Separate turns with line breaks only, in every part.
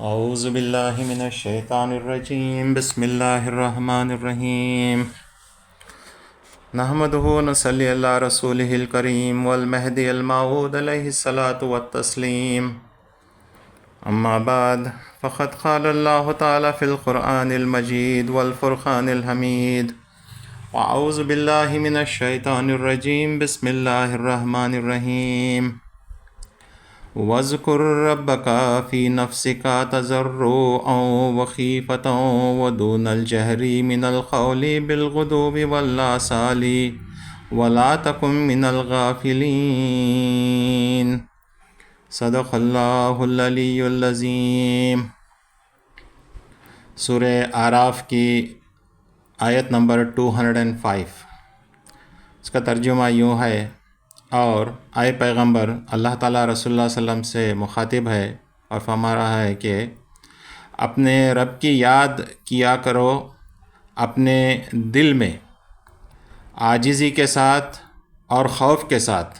اعوذ باللہ من الشیطان الرجیم بسم اللہ الرحمن الرحیم نحمدہ ونصلی علی رسولہ الکریم والمہدی الموعود علیہ الصلاۃ والتسلیم اما بعد فقد قال اللہ تعالی فی القرآن المجید والفرقان الحمید واعوذ باللہ من الشیطان الرجیم بسم اللہ الرحمن الرحیم وَاذْكُرْ رَبَّكَ فِي نَفْسِكَ تَضَرُّعًا وَخِيفَةً وَدُونَ الْجَهْرِ مِنَ الْقَوْلِ بِالْغُدُوِّ وَالْآصَالِ وَلَا تَكُن مِّنَ الْغَافِلِينَ صدق اللہ العلی العظیم۔ سورہ اعراف کی آیت نمبر 205، اس کا ترجمہ یوں ہے: اور اے پیغمبر، اللہ تعالیٰ رسول اللہ صلی اللہ علیہ وسلم سے مخاطب ہے اور فرما رہا ہے کہ اپنے رب کی یاد کیا کرو اپنے دل میں عاجزی کے ساتھ اور خوف کے ساتھ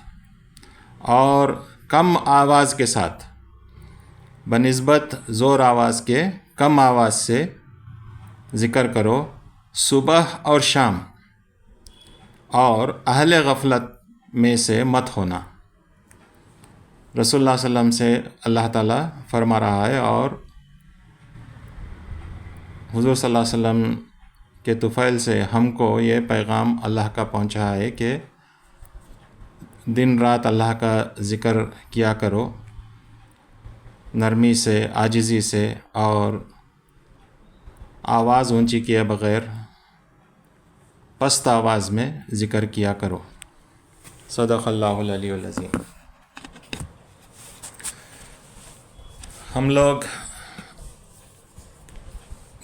اور کم آواز کے ساتھ، بنسبت زور آواز کے کم آواز سے ذکر کرو صبح اور شام، اور اہل غفلت میں سے مت ہونا۔ رسول اللہ صلی اللہ علیہ وسلم سے اللہ تعالیٰ فرما رہا ہے، اور حضور صلی اللہ علیہ وسلم کے طفیل سے ہم کو یہ پیغام اللہ کا پہنچا ہے کہ دن رات اللہ کا ذکر کیا کرو، نرمی سے، عاجزی سے، اور آواز اونچی کیے بغیر پست آواز میں ذکر کیا کرو۔ صدق اللہ العلی العظیم۔ ہم لوگ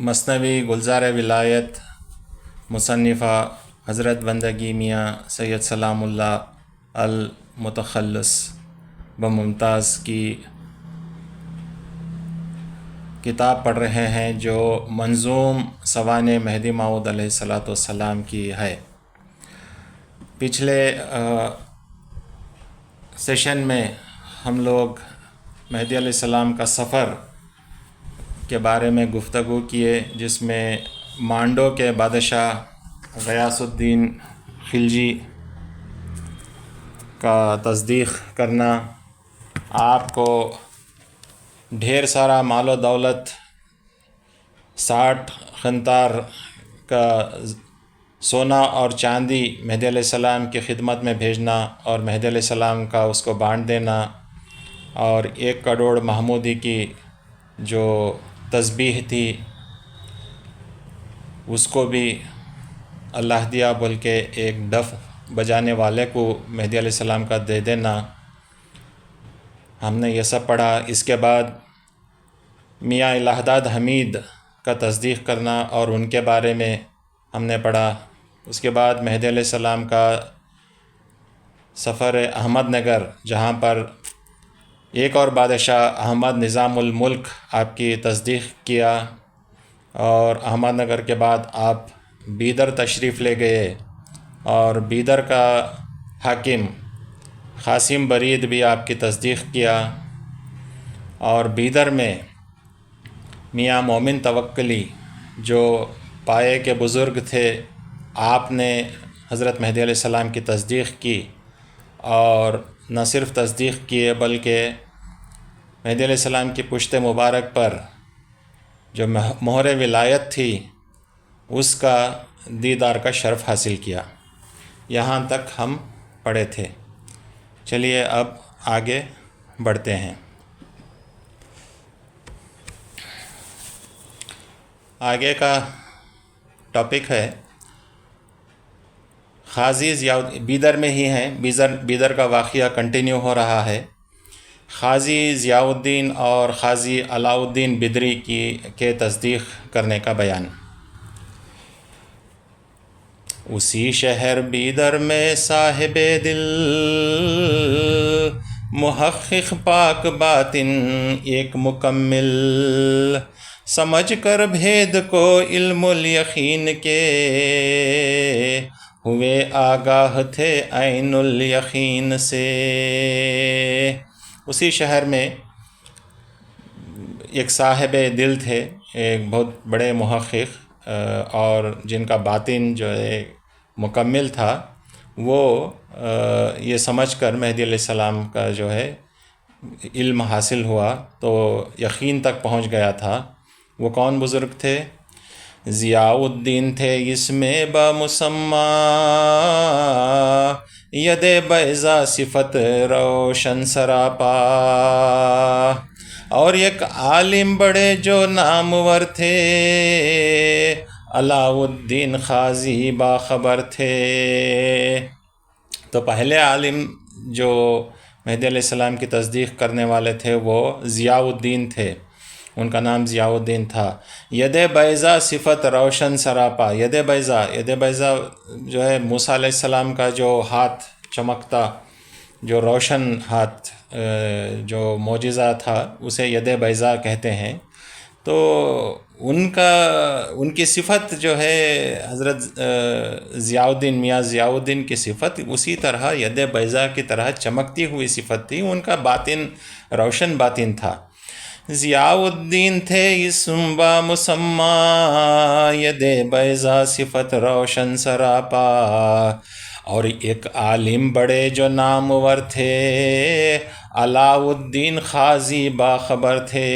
مثنوی گلزار ولایت مصنفہ حضرت بندگی میاں سید سلام اللہ المتخلص بممتاز کی کتاب پڑھ رہے ہیں، جو منظوم سوانح مہدی موعود علیہ الصلاۃ والسلام کی ہے۔ پچھلے سیشن میں ہم لوگ مہدی علیہ السلام کا سفر کے بارے میں گفتگو کیے، جس میں مانڈو کے بادشاہ غیاث الدین خلجی کا تصدیق کرنا، آپ کو ڈھیر سارا مال و دولت 60 قنطار کا سونا اور چاندی مہدی علیہ السلام کی خدمت میں بھیجنا، اور مہدی علیہ السلام کا اس کو بانٹ دینا، اور 1 کروڑ محمودی کی جو تسبیح تھی اس کو بھی اللہ دیا بول کے ایک ڈف بجانے والے کو مہدی علیہ السلام کا دے دینا۔ ہم نے یہ سب پڑھا۔ اس کے بعد میاں الہداد حمید کا تصدیق کرنا، اور ان کے بارے میں ہم نے پڑھا۔ اس کے بعد مہدی علیہ السلام کا سفر احمد نگر، جہاں پر ایک اور بادشاہ احمد نظام الملک آپ کی تصدیق کیا، اور احمد نگر کے بعد آپ بیدر تشریف لے گئے، اور بیدر کا حاکم قاسم برید بھی آپ کی تصدیق کیا، اور بیدر میں میاں مومن توکلی جو پائے کے بزرگ تھے، آپ نے حضرت مہدی علیہ السلام کی تصدیق کی، اور نہ صرف تصدیق کیے بلکہ مہدی علیہ السلام کی پشت مبارک پر جو مہر ولایت تھی اس کا دیدار کا شرف حاصل کیا۔ یہاں تک ہم پڑھے تھے۔ چلیے اب آگے بڑھتے ہیں۔ آگے کا ٹاپک ہے قاضی بیدر میں ہی ہیں، بیدر کا واقعہ کنٹینیو ہو رہا ہے۔ قاضی ضیاء الدین اور قاضی علاء الدین بدری کے تصدیق کرنے کا بیان۔ اسی شہر بیدر میں صاحب دل محقق پاک باطن ایک مکمل، سمجھ کر بھید کو علم الیقین کے ہوئے آگاہ تھے عین الیقین سے۔ اسی شہر میں ایک صاحب دل تھے، ایک بہت بڑے محقق، اور جن کا باطن جو ہے مکمل تھا، وہ یہ سمجھ کر مہدی علیہ السلام کا جو ہے علم حاصل ہوا تو یقین تک پہنچ گیا تھا۔ وہ کون بزرگ تھے؟ ضیاء الدین تھے اس میں بامسمى، ید بیضا صفت روشن سراپا، اور ایک عالم بڑے جو نامور تھے، علاء الدین قاضی باخبر تھے۔ تو پہلے عالم جو مہدی علیہ السلام کی تصدیق کرنے والے تھے وہ ضیاء الدین تھے، ان کا نام ضیاء الدین تھا۔ ید بیضا صفت روشن سراپا، ید بیضا جو ہے موسیٰ علیہ السلام کا جو ہاتھ چمکتا، جو روشن ہاتھ، جو معجزہ تھا، اسے ید بیضا کہتے ہیں۔ تو ان کی صفت جو ہے حضرت ضیاء الدین، میاں ضیاء الدین کی صفت اسی طرح ید بیضا کی طرح چمکتی ہوئی صفت تھی، ان کا باطن روشن باطن تھا۔ ضیاء الدین تھے اسم بامسمى، ید بیضا صفت روشن سراپا، اور ایک عالم بڑے جو نامور تھے، علاء الدین قاضی باخبر تھے،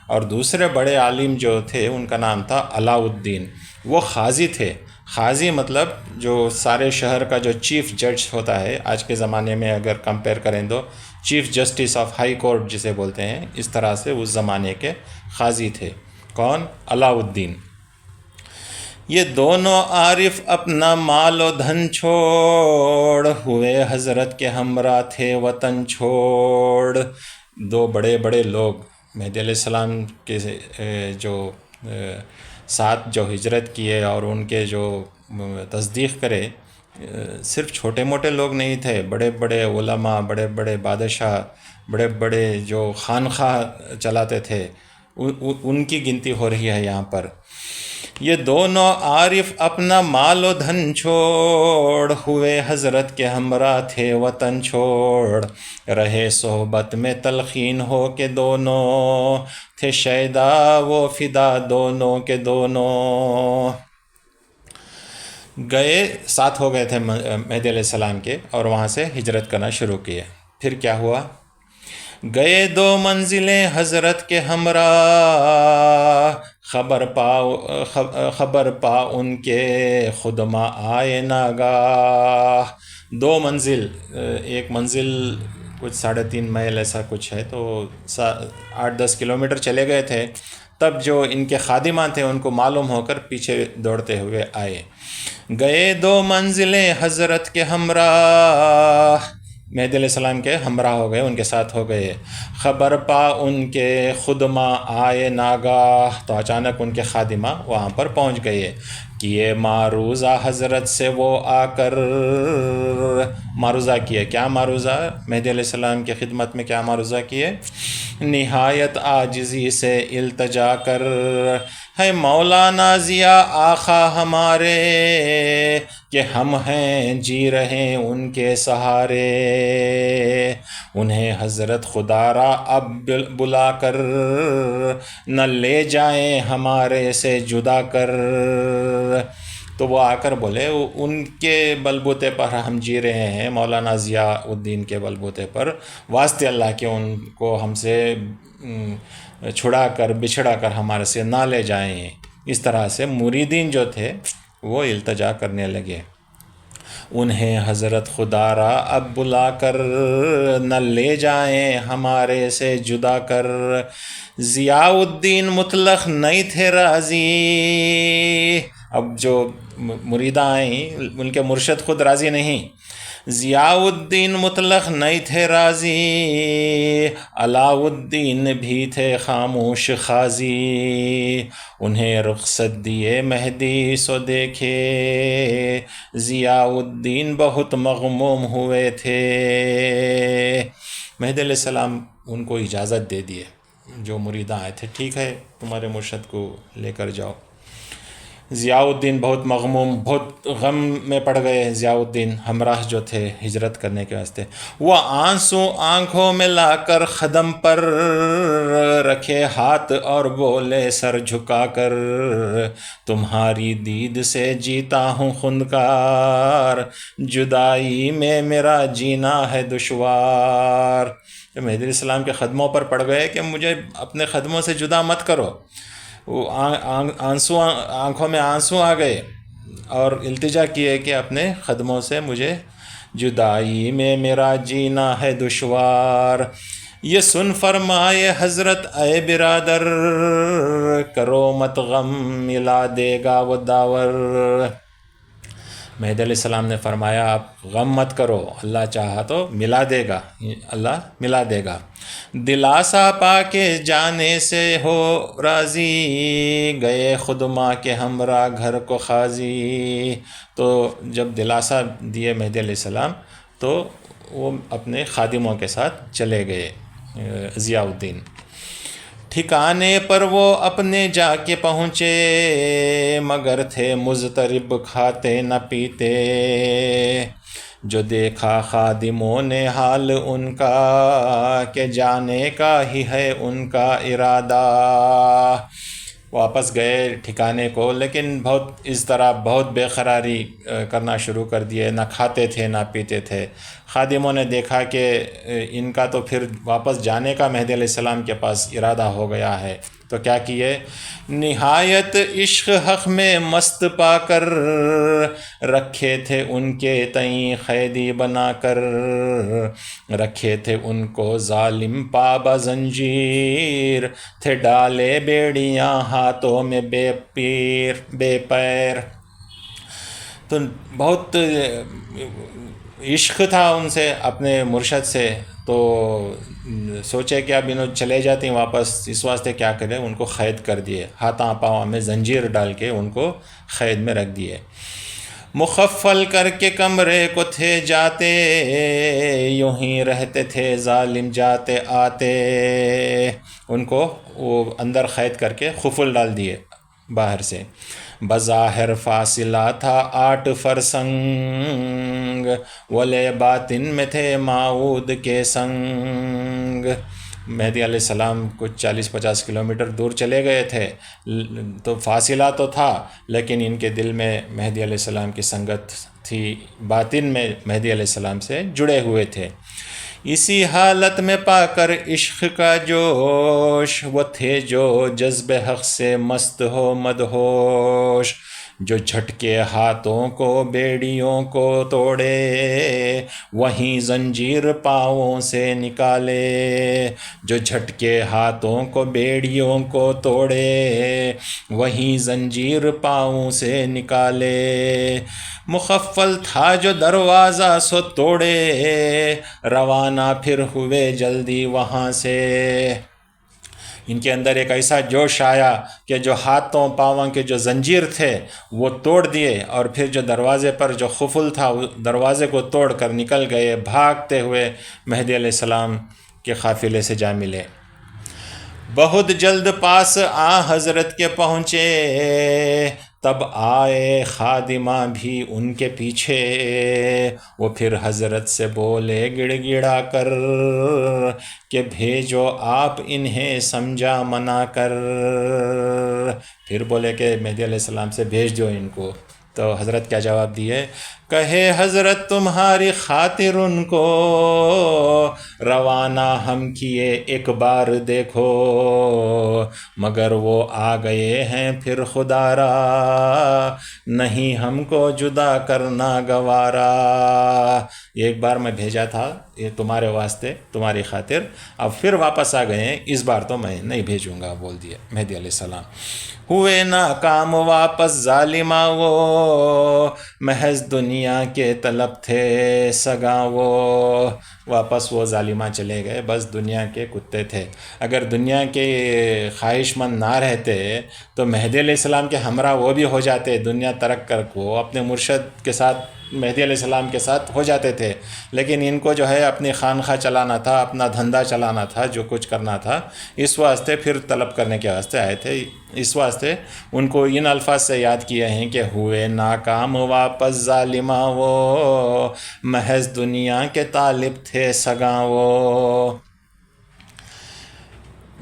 اور دوسرے بڑے عالم جو تھے ان کا نام تھا علاء الدین، وہ قاضی تھے۔ قاضی مطلب جو سارے شہر کا جو چیف جج ہوتا ہے، آج کے زمانے میں اگر کمپیئر کریں تو chief justice of high court جسے بولتے ہیں، اس طرح سے اس زمانے کے قاضی تھے۔ کون؟ علاء الدین۔ یہ دونوں عارف اپنا مال و دھن چھوڑ، ہوئے حضرت کے ہمراہ تھے وطن چھوڑ۔ دو بڑے بڑے لوگ مہدی علیہ السلام کے جو ساتھ جو ہجرت کیے اور ان کے جو تصدیق کرے، صرف چھوٹے موٹے لوگ نہیں تھے، بڑے بڑے علماء، بڑے بڑے بادشاہ، بڑے بڑے جو خانخواہ چلاتے تھے، ان کی گنتی ہو رہی ہے یہاں پر۔ یہ دونوں عارف اپنا مال و دھن چھوڑ، ہوئے حضرت کے ہمراہ تھے وطن چھوڑ، رہے صحبت میں تلقین ہو کے دونوں، تھے شیدا و فدا دونوں کے دونوں۔ گئے، ساتھ ہو گئے تھے مہدی علیہ السلام کے، اور وہاں سے ہجرت کرنا شروع کیے۔ پھر کیا ہوا؟ گئے دو منزلیں حضرت کے ہمراہ، خبر پا ان کے خدمہ آئے ناگاہ۔ دو منزل، ایک منزل کچھ 3.5 میل ایسا کچھ ہے، تو 8-10 کلومیٹر چلے گئے تھے، تب جو ان کے خادمان تھے ان کو معلوم ہو کر پیچھے دوڑتے ہوئے آئے۔ گئے دو منزلیں حضرت کے ہمراہ، مہدی علیہ السلام کے ہمراہ ہو گئے، ان کے ساتھ ہو گئے۔ خبر پا ان کے خدمہ آئے ناگاہ، تو اچانک ان کے خادمہ وہاں پر پہنچ گئے۔ کیے معروضہ حضرت سے وہ آ کر، معروضہ کیے، کیا معروضہ؟ مہدی علیہ السلام کی خدمت میں کیا معروضہ کیے؟ نہایت عاجزی سے التجا کر، ہے مولانا ضیاء آقا ہمارے، کہ ہم ہیں جی رہے ان کے سہارے، انہیں حضرت خدا را اب بلا کر، نہ لے جائیں ہمارے سے جدا کر۔ تو وہ آ کر بولے ان کے بلبوتے پر ہم جی رہے ہیں، مولانا ضیاء الدین کے بلبوتے پر، واسطے اللہ کے ان کو ہم سے چھڑا کر، بچھڑا کر ہمارے سے نہ لے جائیں۔ اس طرح سے مریدین جو تھے وہ التجا کرنے لگے۔ انہیں حضرت خدا را اب بلا کر، نہ لے جائیں ہمارے سے جدا کر۔ ضیاء الدین مطلق نہیں تھے راضی، اب جو مریداں آئیں ان کے مرشد خود راضی نہیں۔ ضیاء الدین مطلق نہیں تھے راضی، علاء الدین بھی تھے خاموش قاضی، انہیں رخصت دیے مہدی سو دیکھے، ضیاء الدین بہت مغموم ہوئے تھے۔ مہدی علیہ السلام ان کو اجازت دے دیے، جو مریداں آئے تھے، ٹھیک ہے تمہارے مرشد کو لے کر جاؤ۔ ضیاء الدین بہت مغموم، بہت غم میں پڑ گئے ضیاء الدین ہمراہ جو تھے ہجرت کرنے کے واسطے. وہ آنسو آنکھوں میں لا کر خدم پر رکھے ہاتھ اور بولے سر جھکا کر، تمہاری دید سے جیتا ہوں خندکار، جدائی میں میرا جینا ہے دشوار. مہدی علیہ السلام کے قدموں پر پڑ گئے کہ مجھے اپنے قدموں سے جدا مت کرو. وہ آنکھوں میں آنسو آ گئے اور التجا کیے کہ اپنے قدموں سے مجھے، جدائی میں میرا جینا ہے دشوار. یہ سن فرمائے حضرت اے برادر، کرو مت غم ملا دے گا وہ داور. مہدی علیہ السلام نے فرمایا آپ غم مت کرو، اللہ چاہا تو ملا دے گا، اللہ ملا دے گا. دلاسا پا کے جانے سے ہو راضی، گئے خود ماں کے ہمراہ گھر کو خاضی. تو جب دلاسا دیے مہدی علیہ السلام تو وہ اپنے خادموں کے ساتھ چلے گئے ضیاء الدین. ٹھکانے پر وہ اپنے جا کے پہنچے، مگر تھے مضطرب کھاتے نہ پیتے. جو دیکھا خادموں نے حال ان کا، کہ جانے کا ہی ہے ان کا ارادہ. واپس گئے ٹھکانے کو، لیکن بہت اضطراب، بہت بے قراری کرنا شروع کر دیے. نہ کھاتے تھے نہ پیتے تھے. خادموں نے دیکھا کہ ان کا تو پھر واپس جانے کا مہدی علیہ السلام کے پاس ارادہ ہو گیا ہے، تو کیا کیے، نہایت عشق حق میں مست پا کر، رکھے تھے ان کے تئیں قیدی بنا کر. رکھے تھے ان کو ظالم پابا زنجیر، تھے ڈالے بیڑیاں ہاتھوں میں بے پیر. تو بہت عشق تھا ان سے، اپنے مرشد سے. تو سوچے کہ اب انہوں چلے جاتے ہیں واپس، اس واسطے کیا کرے، ان کو قید کر دیے، ہاتھاں پاؤں میں زنجیر ڈال کے ان کو قید میں رکھ دیے. مخفل کر کے کمرے کو تھے جاتے، یوں ہی رہتے تھے ظالم جاتے آتے. ان کو وہ اندر قید کر کے خفل ڈال دیے باہر سے. بظاہر فاصلہ تھا 8 فرسنگ، ولے باطن میں تھے ماؤد کے سنگ. مہدی علیہ السلام کچھ 40-50 کلومیٹر دور چلے گئے تھے، تو فاصلہ تو تھا لیکن ان کے دل میں مہدی علیہ السلام کی سنگت تھی، باطن میں مہدی علیہ السلام سے جڑے ہوئے تھے. اسی حالت میں پا کر عشق کا جوش، وہ تھے جو جذب حق سے مست ہو مدہوش. جو جھٹکے ہاتھوں کو بیڑیوں کو توڑے، وہیں زنجیر پاؤں سے نکالے. جو جھٹکے ہاتھوں کو بیڑیوں کو توڑے، وہیں زنجیر پاؤں سے نکالے. مخفل تھا جو دروازہ سو توڑے، روانہ پھر ہوئے جلدی وہاں سے. ان کے اندر ایک ایسا جوش آیا کہ جو ہاتھوں پاؤں کے جو زنجیر تھے وہ توڑ دیے، اور پھر جو دروازے پر جو خفل تھا دروازے کو توڑ کر نکل گئے، بھاگتے ہوئے مہدی علیہ السلام کے قافلے سے جا ملے. بہت جلد پاس حضرت کے پہنچے، تب آئے خادمہ بھی ان کے پیچھے. وہ پھر حضرت سے بولے گڑ گڑا کر، کہ بھیجو آپ انہیں سمجھا منا کر. پھر بولے کہ مہدی علیہ السلام سے بھیج دو ان کو. تو حضرت کیا جواب دیے، کہے حضرت تمہاری خاطر ان کو، روانہ ہم کیے ایک بار دیکھو. مگر وہ آ گئے ہیں پھر خدا را، نہیں ہم کو جدا کرنا گوارا. ایک بار میں بھیجا تھا یہ تمہارے واسطے، تمہاری خاطر، اب پھر واپس آ گئے ہیں، اس بار تو میں نہیں بھیجوں گا، بول دیا مہدی علیہ السلام. ہوئے ناکام واپس ظالمہ وہ، محض دنیا کے طلب تھے سگاں وہ. واپس وہ ظالمہ چلے گئے، بس دنیا کے کتے تھے. اگر دنیا کے خواہش مند نہ رہتے تو مہدی علیہ السلام کے ہمراہ وہ بھی ہو جاتے، دنیا ترک کر کو اپنے مرشد کے ساتھ مہدی علیہ السلام کے ساتھ ہو جاتے تھے، لیکن ان کو جو ہے اپنی خانخواہ چلانا تھا، اپنا دھندا چلانا تھا، جو کچھ کرنا تھا، اس واسطے پھر طلب کرنے کے واسطے آئے تھے۔ اس واسطے ان کو ان الفاظ سے یاد کیے ہیں کہ ہوئے ناکام واپس ظالماں وہ، محض دنیا کے طالب تھے سگاں وہ۔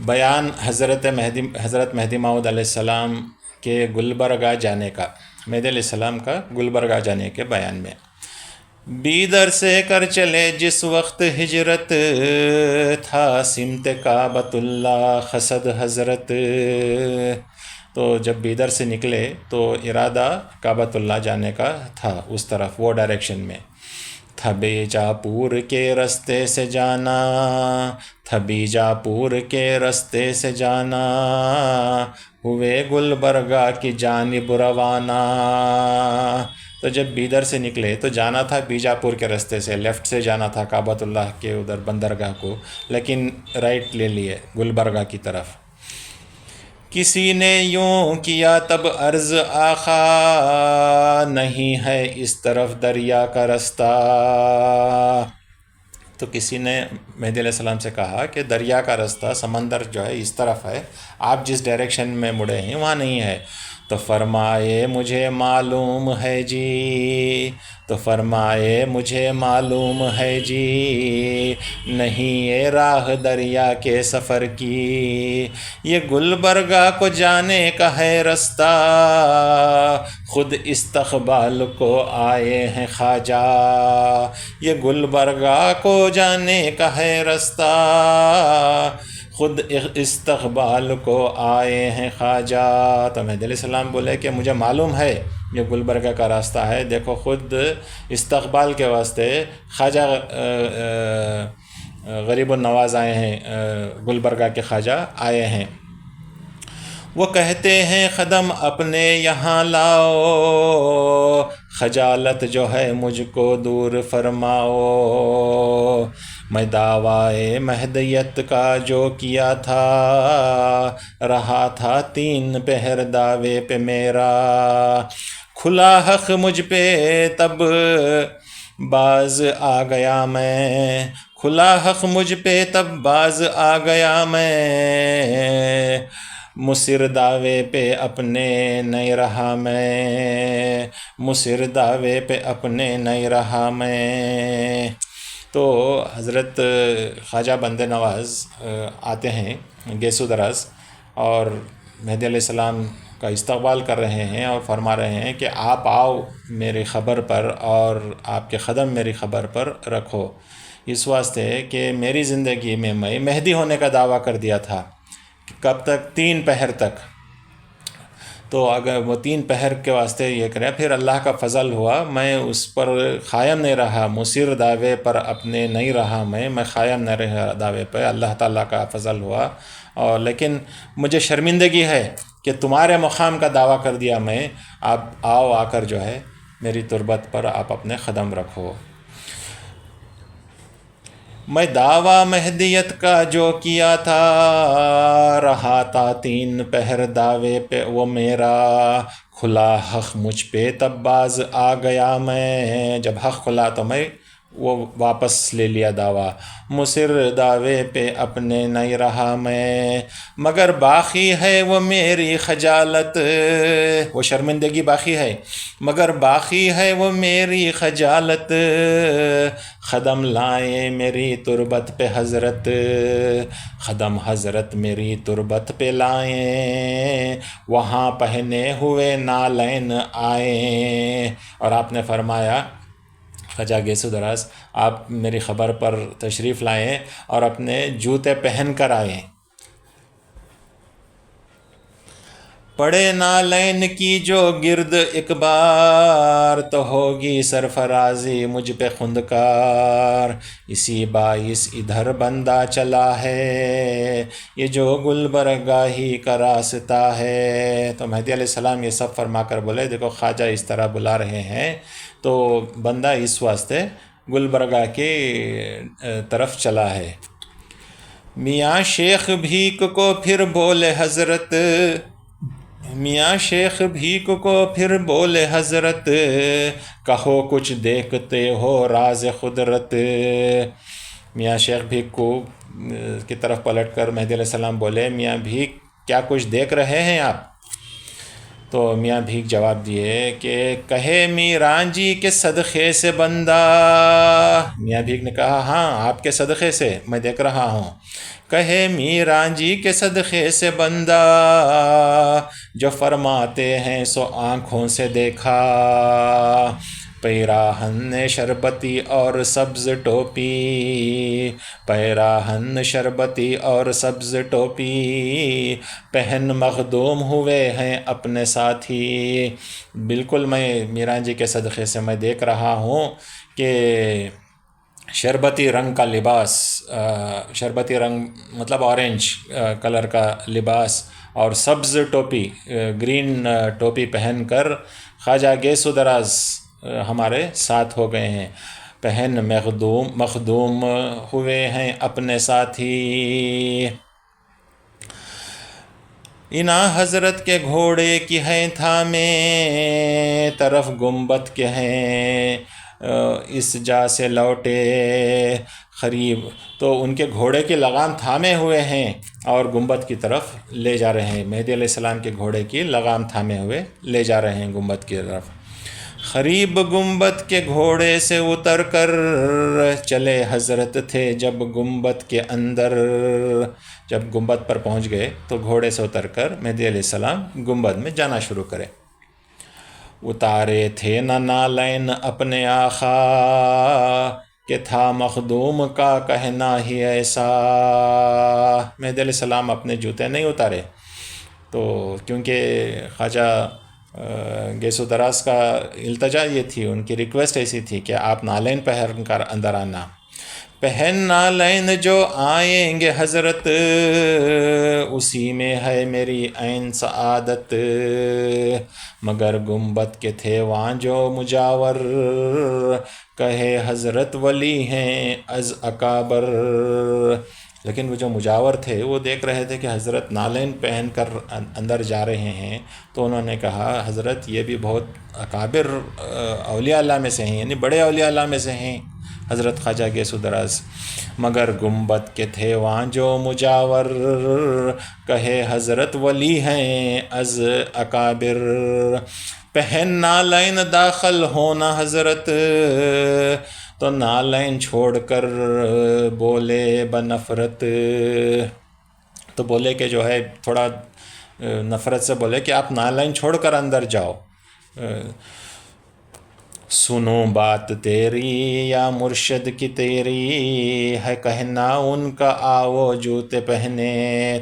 بیان حضرت مہدی موعود علیہ السلام کے گلبرگہ جانے کا، مہدی علیہ السلام کا گلبرگہ جانے کے بیان میں، بیدر سے کر چلے جس وقت ہجرت، تھا سمت کعبۃ اللہ قصد حضرت۔ تو جب بیدر سے نکلے تو ارادہ کعبۃ اللہ جانے کا تھا، اس طرف، وہ ڈائریکشن میں تھا۔ بیجاپور کے رستے سے جانا، تھا بیجاپور کے رستے سے جانا، ہوئے گلبرگہ کی جانب روانہ۔ تو جب بیدر سے نکلے تو جانا تھا بیجاپور کے رستے سے، لیفٹ سے جانا تھا کعبۃ اللہ کے ادھر بندرگاہ کو، لیکن رائٹ لے لیے گلبرگہ کی طرف۔ کسی نے یوں کیا تب عرض آقا، نہیں ہے اس طرف دریا کا رستہ۔ تو کسی نے مہدی علیہ السلام سے کہا کہ دریا کا رستہ، سمندر جو ہے اس طرف ہے، آپ جس ڈائریکشن میں مڑے ہیں وہاں نہیں ہے۔ تو فرمائے مجھے معلوم ہے جی، تو فرمائے مجھے معلوم ہے جی، نہیں یہ راہ دریا کے سفر کی، یہ گلبرگہ کو جانے کا ہے رستہ، خود استقبال کو آئے ہیں خواجہ، یہ گلبرگہ کو جانے کا ہے رستہ، خود استقبال کو آئے ہیں خواجہ۔ تو مہدی علیہ السلام بولے کہ مجھے معلوم ہے یہ گلبرگہ کا راستہ ہے، دیکھو خود استقبال کے واسطے خواجہ غریب النواز آئے ہیں، گلبرگہ کے خواجہ آئے ہیں۔ وہ کہتے ہیں قدم اپنے یہاں لاؤ، خجالت جو ہے مجھ کو دور فرماؤ، میں دعویٰ مہدیت کا جو کیا تھا، رہا تھا 3 پہر دعوے پہ میرا، کھلا حق مجھ پہ تب باز آ گیا میں، کھلا حق مجھ پہ تب باز آ گیا میں، مصر دعوے پہ اپنے نہیں رہا میں، مصر دعوے پہ اپنے نہیں رہا میں۔ تو حضرت خواجہ بند نواز آتے ہیں گیسو دراز، اور مہدی علیہ السلام کا استقبال کر رہے ہیں اور فرما رہے ہیں کہ آپ آؤ میری خبر پر، اور آپ کے قدم میری خبر پر رکھو، اس واسطے کہ میری زندگی میں مہدی ہونے کا دعویٰ کر دیا تھا۔ کب تک؟ 3 پہر تک۔ تو اگر وہ 3 پہر کے واسطے یہ کریں، پھر اللہ کا فضل ہوا، میں اس پر قائم نہیں رہا، مصر دعوے پر اپنے نہیں رہا، میں قائم نہیں رہا دعوے پہ، اللہ تعالیٰ کا فضل ہوا، اور لیکن مجھے شرمندگی ہے کہ تمہارے مقام کا دعویٰ کر دیا میں، آپ آؤ، آ کر جو ہے میری تربت پر آپ اپنے قدم رکھو۔ میں دعویٰ مہدیت کا جو کیا تھا، رہا تھا 3 پہر دعوے پہ وہ میرا، کھلا حق مجھ پہ تب باز آ گیا میں، جب حق کھلا تو میں وہ واپس لے لیا دعویٰ، مصر دعوے پہ اپنے نہیں رہا میں، مگر باقی ہے وہ میری خجالت، وہ شرمندگی باقی ہے، مگر باقی ہے وہ میری خجالت، قدم لائیں میری تربت پہ حضرت، قدم حضرت میری تربت پہ لائیں، وہاں پہنے ہوئے نالین آئیں۔ اور آپ نے فرمایا خواجہ گیسو دراز، آپ میری خبر پر تشریف لائیں اور اپنے جوتے پہن کر آئیں۔ پڑے نالین کی جو گرد ایک بار، تو ہوگی سرفرازی مجھ پہ خندکار، اسی باعث ادھر بندہ چلا ہے، یہ جو گلبرگاہی کا راستہ ہے۔ تو مہدی علیہ السلام یہ سب فرما کر بولے دیکھو خواجہ اس طرح بلا رہے ہیں، تو بندہ اس واسطے گلبرگہ کی طرف چلا ہے۔ میاں شیخ بھیک کو پھر بولے حضرت، میاں شیخ بھیک کو پھر بولے حضرت، کہو کچھ دیکھتے ہو راز قدرت۔ میاں شیخ بھیک کو کی طرف پلٹ کر مہدی علیہ السلام بولے، میاں بھیک کیا کچھ دیکھ رہے ہیں آپ؟ تو میاں بھیک جواب دیے کہ کہے میران جی کے صدقے سے بندہ۔ میاں بھیک نے کہا ہاں آپ کے صدقے سے میں دیکھ رہا ہوں۔ کہے میران جی کے صدقے سے بندہ، جو فرماتے ہیں سو آنکھوں سے دیکھا۔ پیراہن شربتی اور سبز ٹوپی، پیراہن شربتی اور سبز ٹوپی، پہن مخدوم ہوئے ہیں اپنے ساتھی۔ بالکل میں میران جی کے صدقے سے میں دیکھ رہا ہوں کہ شربتی رنگ کا لباس، شربتی رنگ مطلب اورنج کلر کا لباس اور سبز ٹوپی، گرین ٹوپی پہن کر خواجہ گیسو دراز ہمارے ساتھ ہو گئے ہیں۔ پہن مخدوم ہوئے ہیں اپنے ساتھی۔ انا حضرت کے گھوڑے کی ہیں تھامے، طرف گنبد کے ہیں اس جا سے لوٹے قریب۔ تو ان کے گھوڑے کی لگام تھامے ہوئے ہیں اور گنبد کی طرف لے جا رہے ہیں۔ مہدی علیہ السلام کے گھوڑے کی لگام تھامے ہوئے لے جا رہے ہیں گنبد کی طرف۔ قریب گنبد کے گھوڑے سے اتر کر چلے حضرت تھے جب گنبد کے اندر۔ جب گنبد پر پہنچ گئے تو گھوڑے سے اتر کر مہدی علیہ السلام گنبد میں جانا شروع کرے۔ اتارے تھے نہ نالین اپنے آقا، کہ تھا مخدوم کا کہنا ہی ایسا۔ مہدی علیہ السلام اپنے جوتے نہیں اتارے، تو کیونکہ خواجہ گیسو دراز کا التجا یہ تھی، ان کی ریکویسٹ ایسی تھی کہ آپ نالین پہن کر اندر آنا۔ پہن نالین جو آئیں گے حضرت، اسی میں ہے میری عین سعادت۔ مگر گنبد کے تھے وہاں جو مجاور، کہے حضرت ولی ہیں از اکابر۔ لیکن وہ جو مجاور تھے وہ دیکھ رہے تھے کہ حضرت نالین پہن کر اندر جا رہے ہیں، تو انہوں نے کہا حضرت یہ بھی بہت اکابر اولیاء اللہ میں سے ہیں، یعنی بڑے اولیاء اللہ میں سے ہیں حضرت خواجہ گیسو دراز۔ مگر گنبد کے تھے وہاں جو مجاور، کہے حضرت ولی ہیں از اکابر۔ پہن نالین داخل ہونا حضرت، تو نالین چھوڑ کر بولے بنفرت۔ تو بولے کہ جو ہے تھوڑا نفرت سے بولے کہ آپ نالین چھوڑ کر اندر جاؤ۔ سنو بات تیری یا مرشد کی تیری، ہے کہنا ان کا آؤ جوتے پہنے۔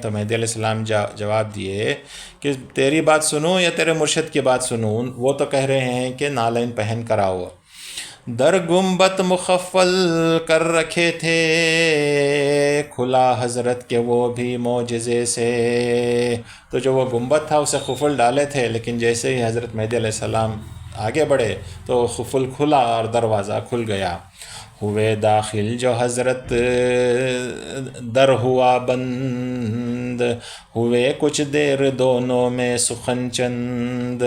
تو مہدی علیہ السلام جواب دیے کہ تیری بات سنوں یا تیرے مرشد کی بات سنوں؟ وہ تو کہہ رہے ہیں کہ نالین پہن کر آؤ۔ در گنبد مخفل کر رکھے تھے، کھلا حضرت کے وہ بھی معجزے سے۔ تو جو وہ گنبد تھا اسے قفل ڈالے تھے، لیکن جیسے ہی حضرت مہدی علیہ السلام آگے بڑھے تو قفل کھلا اور دروازہ کھل گیا۔ ہوئے داخل جو حضرت در ہوا بند، ہوئے کچھ دیر دونوں میں سخن چند۔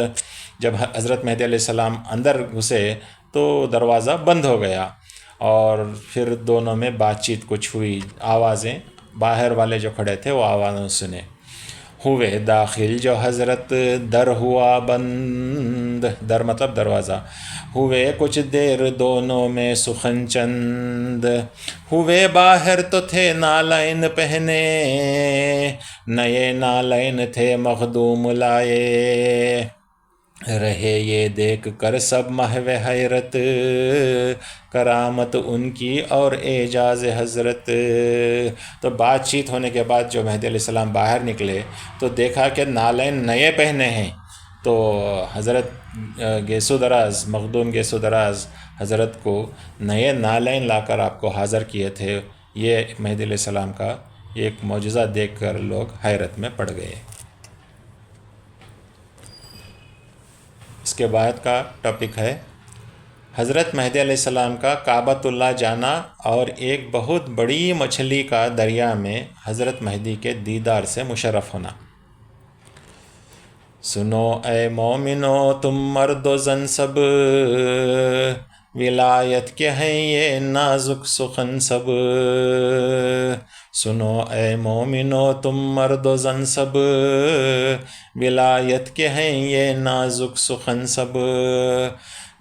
جب حضرت مہدی علیہ السلام اندر گھسے تو دروازہ بند ہو گیا، اور پھر دونوں میں بات چیت کچھ ہوئی، آوازیں باہر والے جو کھڑے تھے وہ آوازیں سنے۔ ہوئے داخل جو حضرت در ہوا بند، در مطلب دروازہ، ہوئے کچھ دیر دونوں میں سخن چند۔ ہوئے باہر تو تھے نالین پہنے، نئے نالین تھے مخدوم لائے۔ رہے یہ دیکھ کر سب محو حیرت، کرامت ان کی اور اعجاز حضرت۔ تو بات چیت ہونے کے بعد جو مہدی علیہ السلام باہر نکلے تو دیکھا کہ نالین نئے پہنے ہیں۔ تو حضرت گیسو دراز، مخدوم گیسو دراز حضرت کو نئے نالین لا کر آپ کو حاضر کیے تھے۔ یہ مہدی علیہ السلام کا ایک معجزہ دیکھ کر لوگ حیرت میں پڑ گئے۔ اس کے بعد کا ٹاپک ہے حضرت مہدی علیہ السلام کا کعبۃ اللہ جانا اور ایک بہت بڑی مچھلی کا دریا میں حضرت مہدی کے دیدار سے مشرف ہونا۔ سنو اے مومنو تم مرد و زن سب، ولایت کے ہیں یہ نازک سخن سب۔ سنو اے مومنو تم مرد و زن سب، ولایت کے ہیں یہ نازک سخن سب۔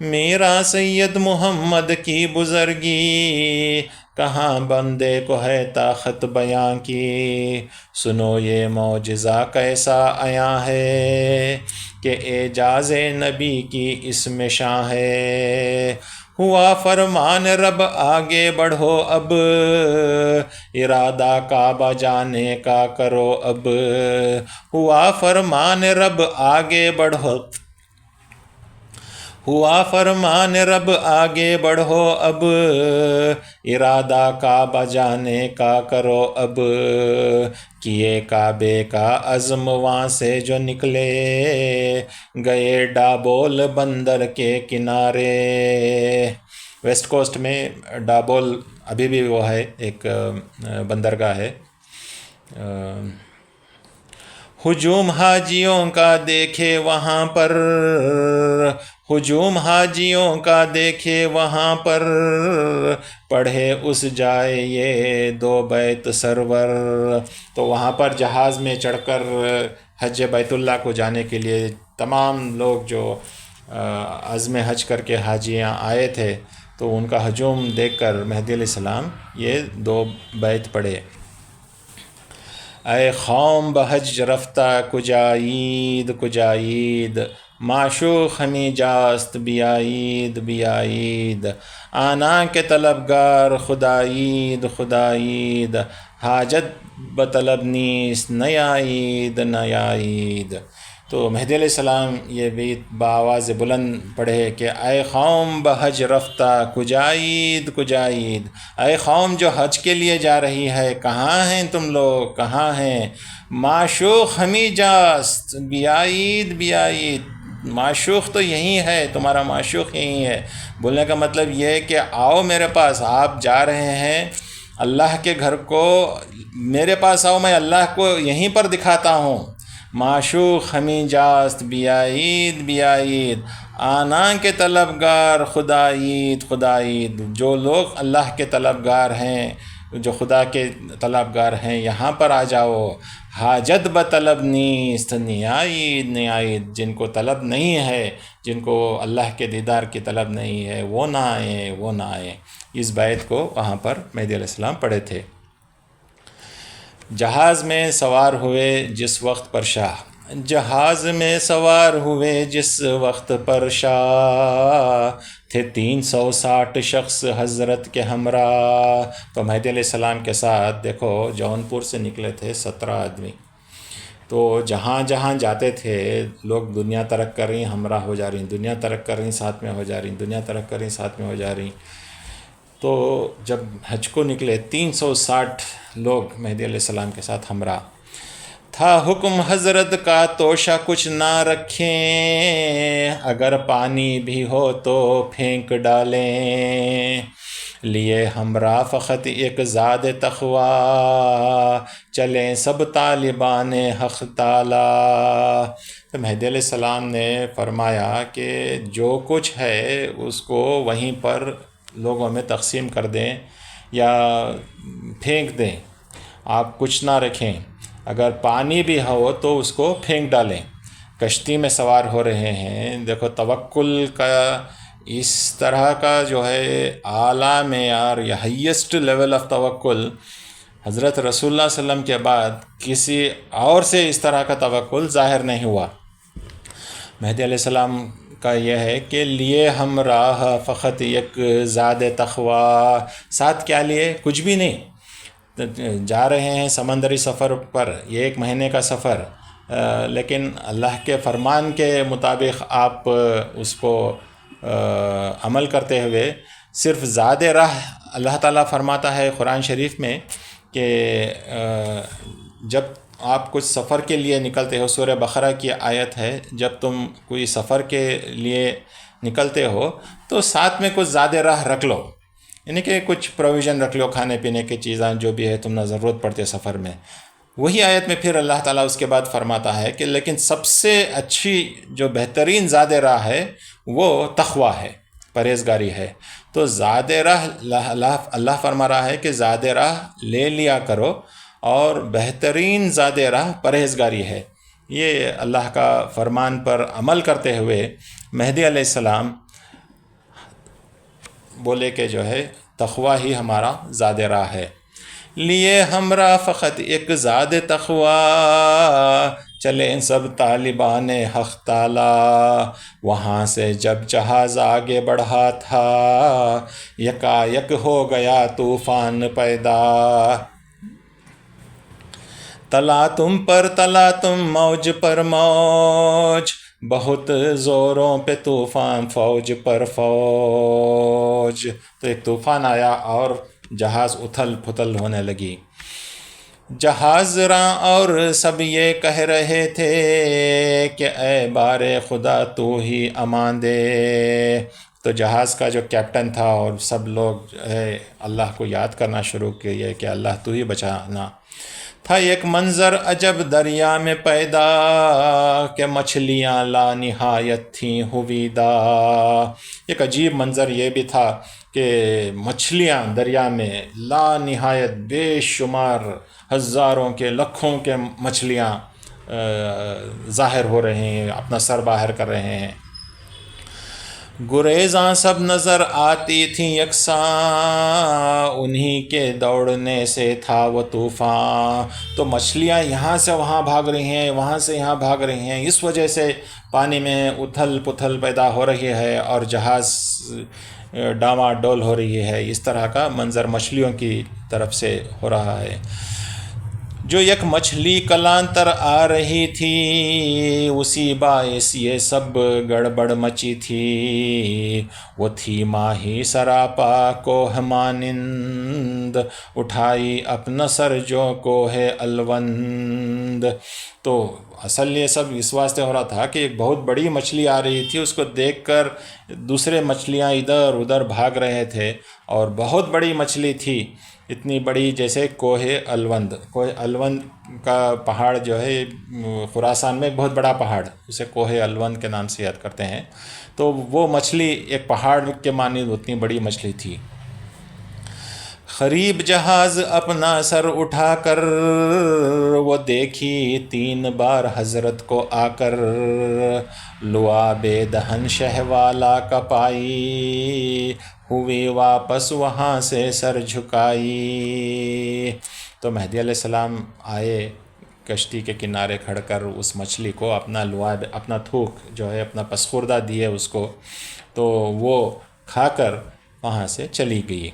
میرا سید محمد کی بزرگی، کہاں بندے کو ہے طاقت بیاں کی۔ سنو یہ معجزہ کیسا عیاں ہے، کہ اعجاز نبی کی اس میں شان ہے۔ ہوا فرمان رب آگے بڑھو اب، ارادہ کعبہ جانے کا کرو اب۔ ہوا فرمان رب آگے بڑھو، ہوا فرمان رب آگے بڑھو اب، ارادہ کعبہ جانے کا کرو اب۔ کیے کعبے کا عزم وہاں سے جو نکلے، گئے ڈابول بندر کے کنارے۔ ویسٹ کوسٹ میں ڈابول ابھی بھی وہ ہے، ایک بندرگاہ ہے۔ ہجوم حاجیوں کا دیکھے وہاں پر، ہجوم حاجیوں کا دیکھے وہاں پر، پڑھے اس جائے یہ 2 بیت سرور۔ تو وہاں پر جہاز میں چڑھ کر حج بیت اللہ کو جانے کے لیے تمام لوگ جو عزم حج کر کے حاجیاں آئے تھے، تو ان کا ہجوم دیکھ کر مہدی علیہ السلام یہ 2 بیت پڑھے۔ اے قوم بحج رفتہ کجایید کجایید، معشوق ہمیں جاست بیایید بیایید۔ آنا کے طلبگار خدایید خدایید، حاجت بطلب نیست نیایید نیایید۔ تو مہدی علیہ السلام یہ بیت بآواز بلند پڑھے کہ اے قوم بحج رفتہ کجایید کجایید، اے قوم جو حج کے لیے جا رہی ہے، کہاں ہیں تم لوگ کہاں ہیں؟ معشوق ہمیں جاست بیایید بیایید، معشوق تو یہی ہے، تمہارا معشوق یہی ہے۔ بولنے کا مطلب یہ ہے کہ آؤ میرے پاس، آپ جا رہے ہیں اللہ کے گھر کو، میرے پاس آؤ، میں اللہ کو یہیں پر دکھاتا ہوں۔ معشوق ہمیں جاست بیایید بیایید، آنا کے طلبگار خدایید خدایید۔ جو لوگ اللہ کے طلبگار ہیں، جو خدا کے طلبگار ہیں، یہاں پر آ جاؤ۔ حاجت بطلب نیست نیایید نیایید، جن کو طلب نہیں ہے، جن کو اللہ کے دیدار کی طلب نہیں ہے، وہ نہ آئیں وہ نہ آئیں۔ اس بیت کو وہاں پر مہدی علیہ السلام پڑھے تھے۔ جہاز میں سوار ہوئے جس وقت پر شاہ، جہاز میں سوار ہوئے جس وقت پر شاہ، تھے 360 شخص حضرت کے ہمراہ۔ تو مہدی علیہ السلام کے ساتھ دیکھو جونپور سے نکلے تھے 17 آدمی۔ تو جہاں جہاں جاتے تھے لوگ دنیا ترک کر رہی ہمراہ ہو جا رہی، دنیا ترک کر رہی ساتھ میں ہو جا رہی، دنیا ترک کر رہی ساتھ میں ہو جا رہی۔ تو جب حج کو نکلے 360 لوگ مہدی علیہ السلام کے ساتھ ہمراہ۔ تھا حکم حضرت کا توشہ کچھ نہ رکھیں، اگر پانی بھی ہو تو پھینک ڈالیں۔ لیے ہمراہ فقط ایک زاد تقوی، چلیں سب طالبان حق تعالی۔ تو مہدی علیہ السلام نے فرمایا کہ جو کچھ ہے اس کو وہیں پر لوگوں میں تقسیم کر دیں یا پھینک دیں، آپ کچھ نہ رکھیں۔ اگر پانی بھی ہو تو اس کو پھینک ڈالیں۔ کشتی میں سوار ہو رہے ہیں، دیکھو توکل کا اس طرح کا جو ہے اعلیٰ معیار یا ہائیسٹ لیول آف توکل حضرت رسول اللہ صلی اللہ علیہ وسلم کے بعد کسی اور سے اس طرح کا توکل ظاہر نہیں ہوا۔ مہدی علیہ السلام کا یہ ہے کہ لیے ہم راہ فقط یک زاد تقوی، ساتھ کیا لیے؟ کچھ بھی نہیں، جا رہے ہیں سمندری سفر پر، یہ 1 مہینے کا سفر، لیکن اللہ کے فرمان کے مطابق آپ اس کو عمل کرتے ہوئے صرف زاد راہ، اللہ تعالیٰ فرماتا ہے قرآن شریف میں کہ جب آپ کچھ سفر کے لیے نکلتے ہو، سورہ بقرہ کی آیت ہے، جب تم کوئی سفر کے لیے نکلتے ہو تو ساتھ میں کچھ زاد راہ رکھ لو، یعنی کہ کچھ پروویژن رکھ لو، کھانے پینے کی چیزیں جو بھی ہے تم نے ضرورت پڑتی ہے سفر میں۔ وہی آیت میں پھر اللہ تعالیٰ اس کے بعد فرماتا ہے کہ لیکن سب سے اچھی جو بہترین زاد راہ ہے وہ تقویٰ ہے، پرہیزگاری ہے۔ تو زاد راہ اللہ فرما رہا ہے کہ زاد راہ لے لیا کرو، اور بہترین زاد راہ پرہیزگاری ہے۔ یہ اللہ کا فرمان پر عمل کرتے ہوئے مہدی علیہ السلام بولے کہ جو ہے تقویٰ ہی ہمارا زاد راہ ہے۔ لیے ہمراہ فقط ایک زاد تقویٰ، چلیں سب طالبان حق تعالی۔ وہاں سے جب جہاز آگے بڑھا تھا، یکایک ہو گیا طوفان پیدا۔ تلا تم پر تلا تم، موج پر موج، بہت زوروں پہ طوفان، فوج پر فوج۔ تو ایک طوفان آیا اور جہاز اتھل پھتل ہونے لگی۔ جہاز راں اور سب یہ کہہ رہے تھے کہ اے بار خدا تو ہی امان دے۔ تو جہاز کا جو کیپٹن تھا اور سب لوگ جو ہے اللہ کو یاد کرنا شروع کیے کہ اللہ تو ہی بچانا۔ تھا ایک منظر عجب دریا میں پیدا، کہ مچھلیاں لا نہایت تھیں ہویدہ۔ ایک عجیب منظر یہ بھی تھا کہ مچھلیاں دریا میں لا نہایت بے شمار ہزاروں کے لاکھوں کے مچھلیاں ظاہر ہو رہے ہیں، اپنا سر باہر کر رہے ہیں۔ گریزاں سب نظر آتی تھیں یکساں، انہی کے دوڑنے سے تھا وہ طوفان۔ تو مچھلیاں یہاں سے وہاں بھاگ رہی ہیں، وہاں سے یہاں بھاگ رہی ہیں، اس وجہ سے پانی میں اتھل پتھل پیدا ہو رہی ہے اور جہاز ڈاما ڈول ہو رہی ہے۔ اس طرح کا منظر مچھلیوں کی طرف سے ہو رہا ہے۔ جو یک مچھلی کلانتر آ رہی تھی، اسی باعث یہ سب گڑبڑ مچی تھی۔ وہ تھی ماہی سراپا کوہ مانند، اٹھائی اپنا سر جو کوہ الوند۔ تو اصل یہ سب اس واسطے ہو رہا تھا کہ ایک بہت بڑی مچھلی آ رہی تھی، اس کو دیکھ کر دوسرے مچھلیاں ادھر ادھر بھاگ رہے تھے، اور بہت بڑی مچھلی تھی، اتنی بڑی جیسے کوہ الوند۔ کوہ الوند کا پہاڑ جو ہے خراسان میں ایک بہت بڑا پہاڑ، اسے کوہ الوند کے نام سے یاد کرتے ہیں۔ تو وہ مچھلی ایک پہاڑ کے مانند اتنی بڑی مچھلی تھی۔ قریب جہاز اپنا سر اٹھا کر، وہ دیکھی 3 بار حضرت کو آ کر، لعاب دہن شہ والا کا پائی، ہوئی واپس وہاں سے سر جھکائی۔ تو مہدی علیہ السلام آئے کشتی کے کنارے کھڑ کر، اس مچھلی کو اپنا لعاب، اپنا تھوک جو ہے اپنا پسخوردہ دیے اس کو، تو وہ کھا کر وہاں سے چلی گئی۔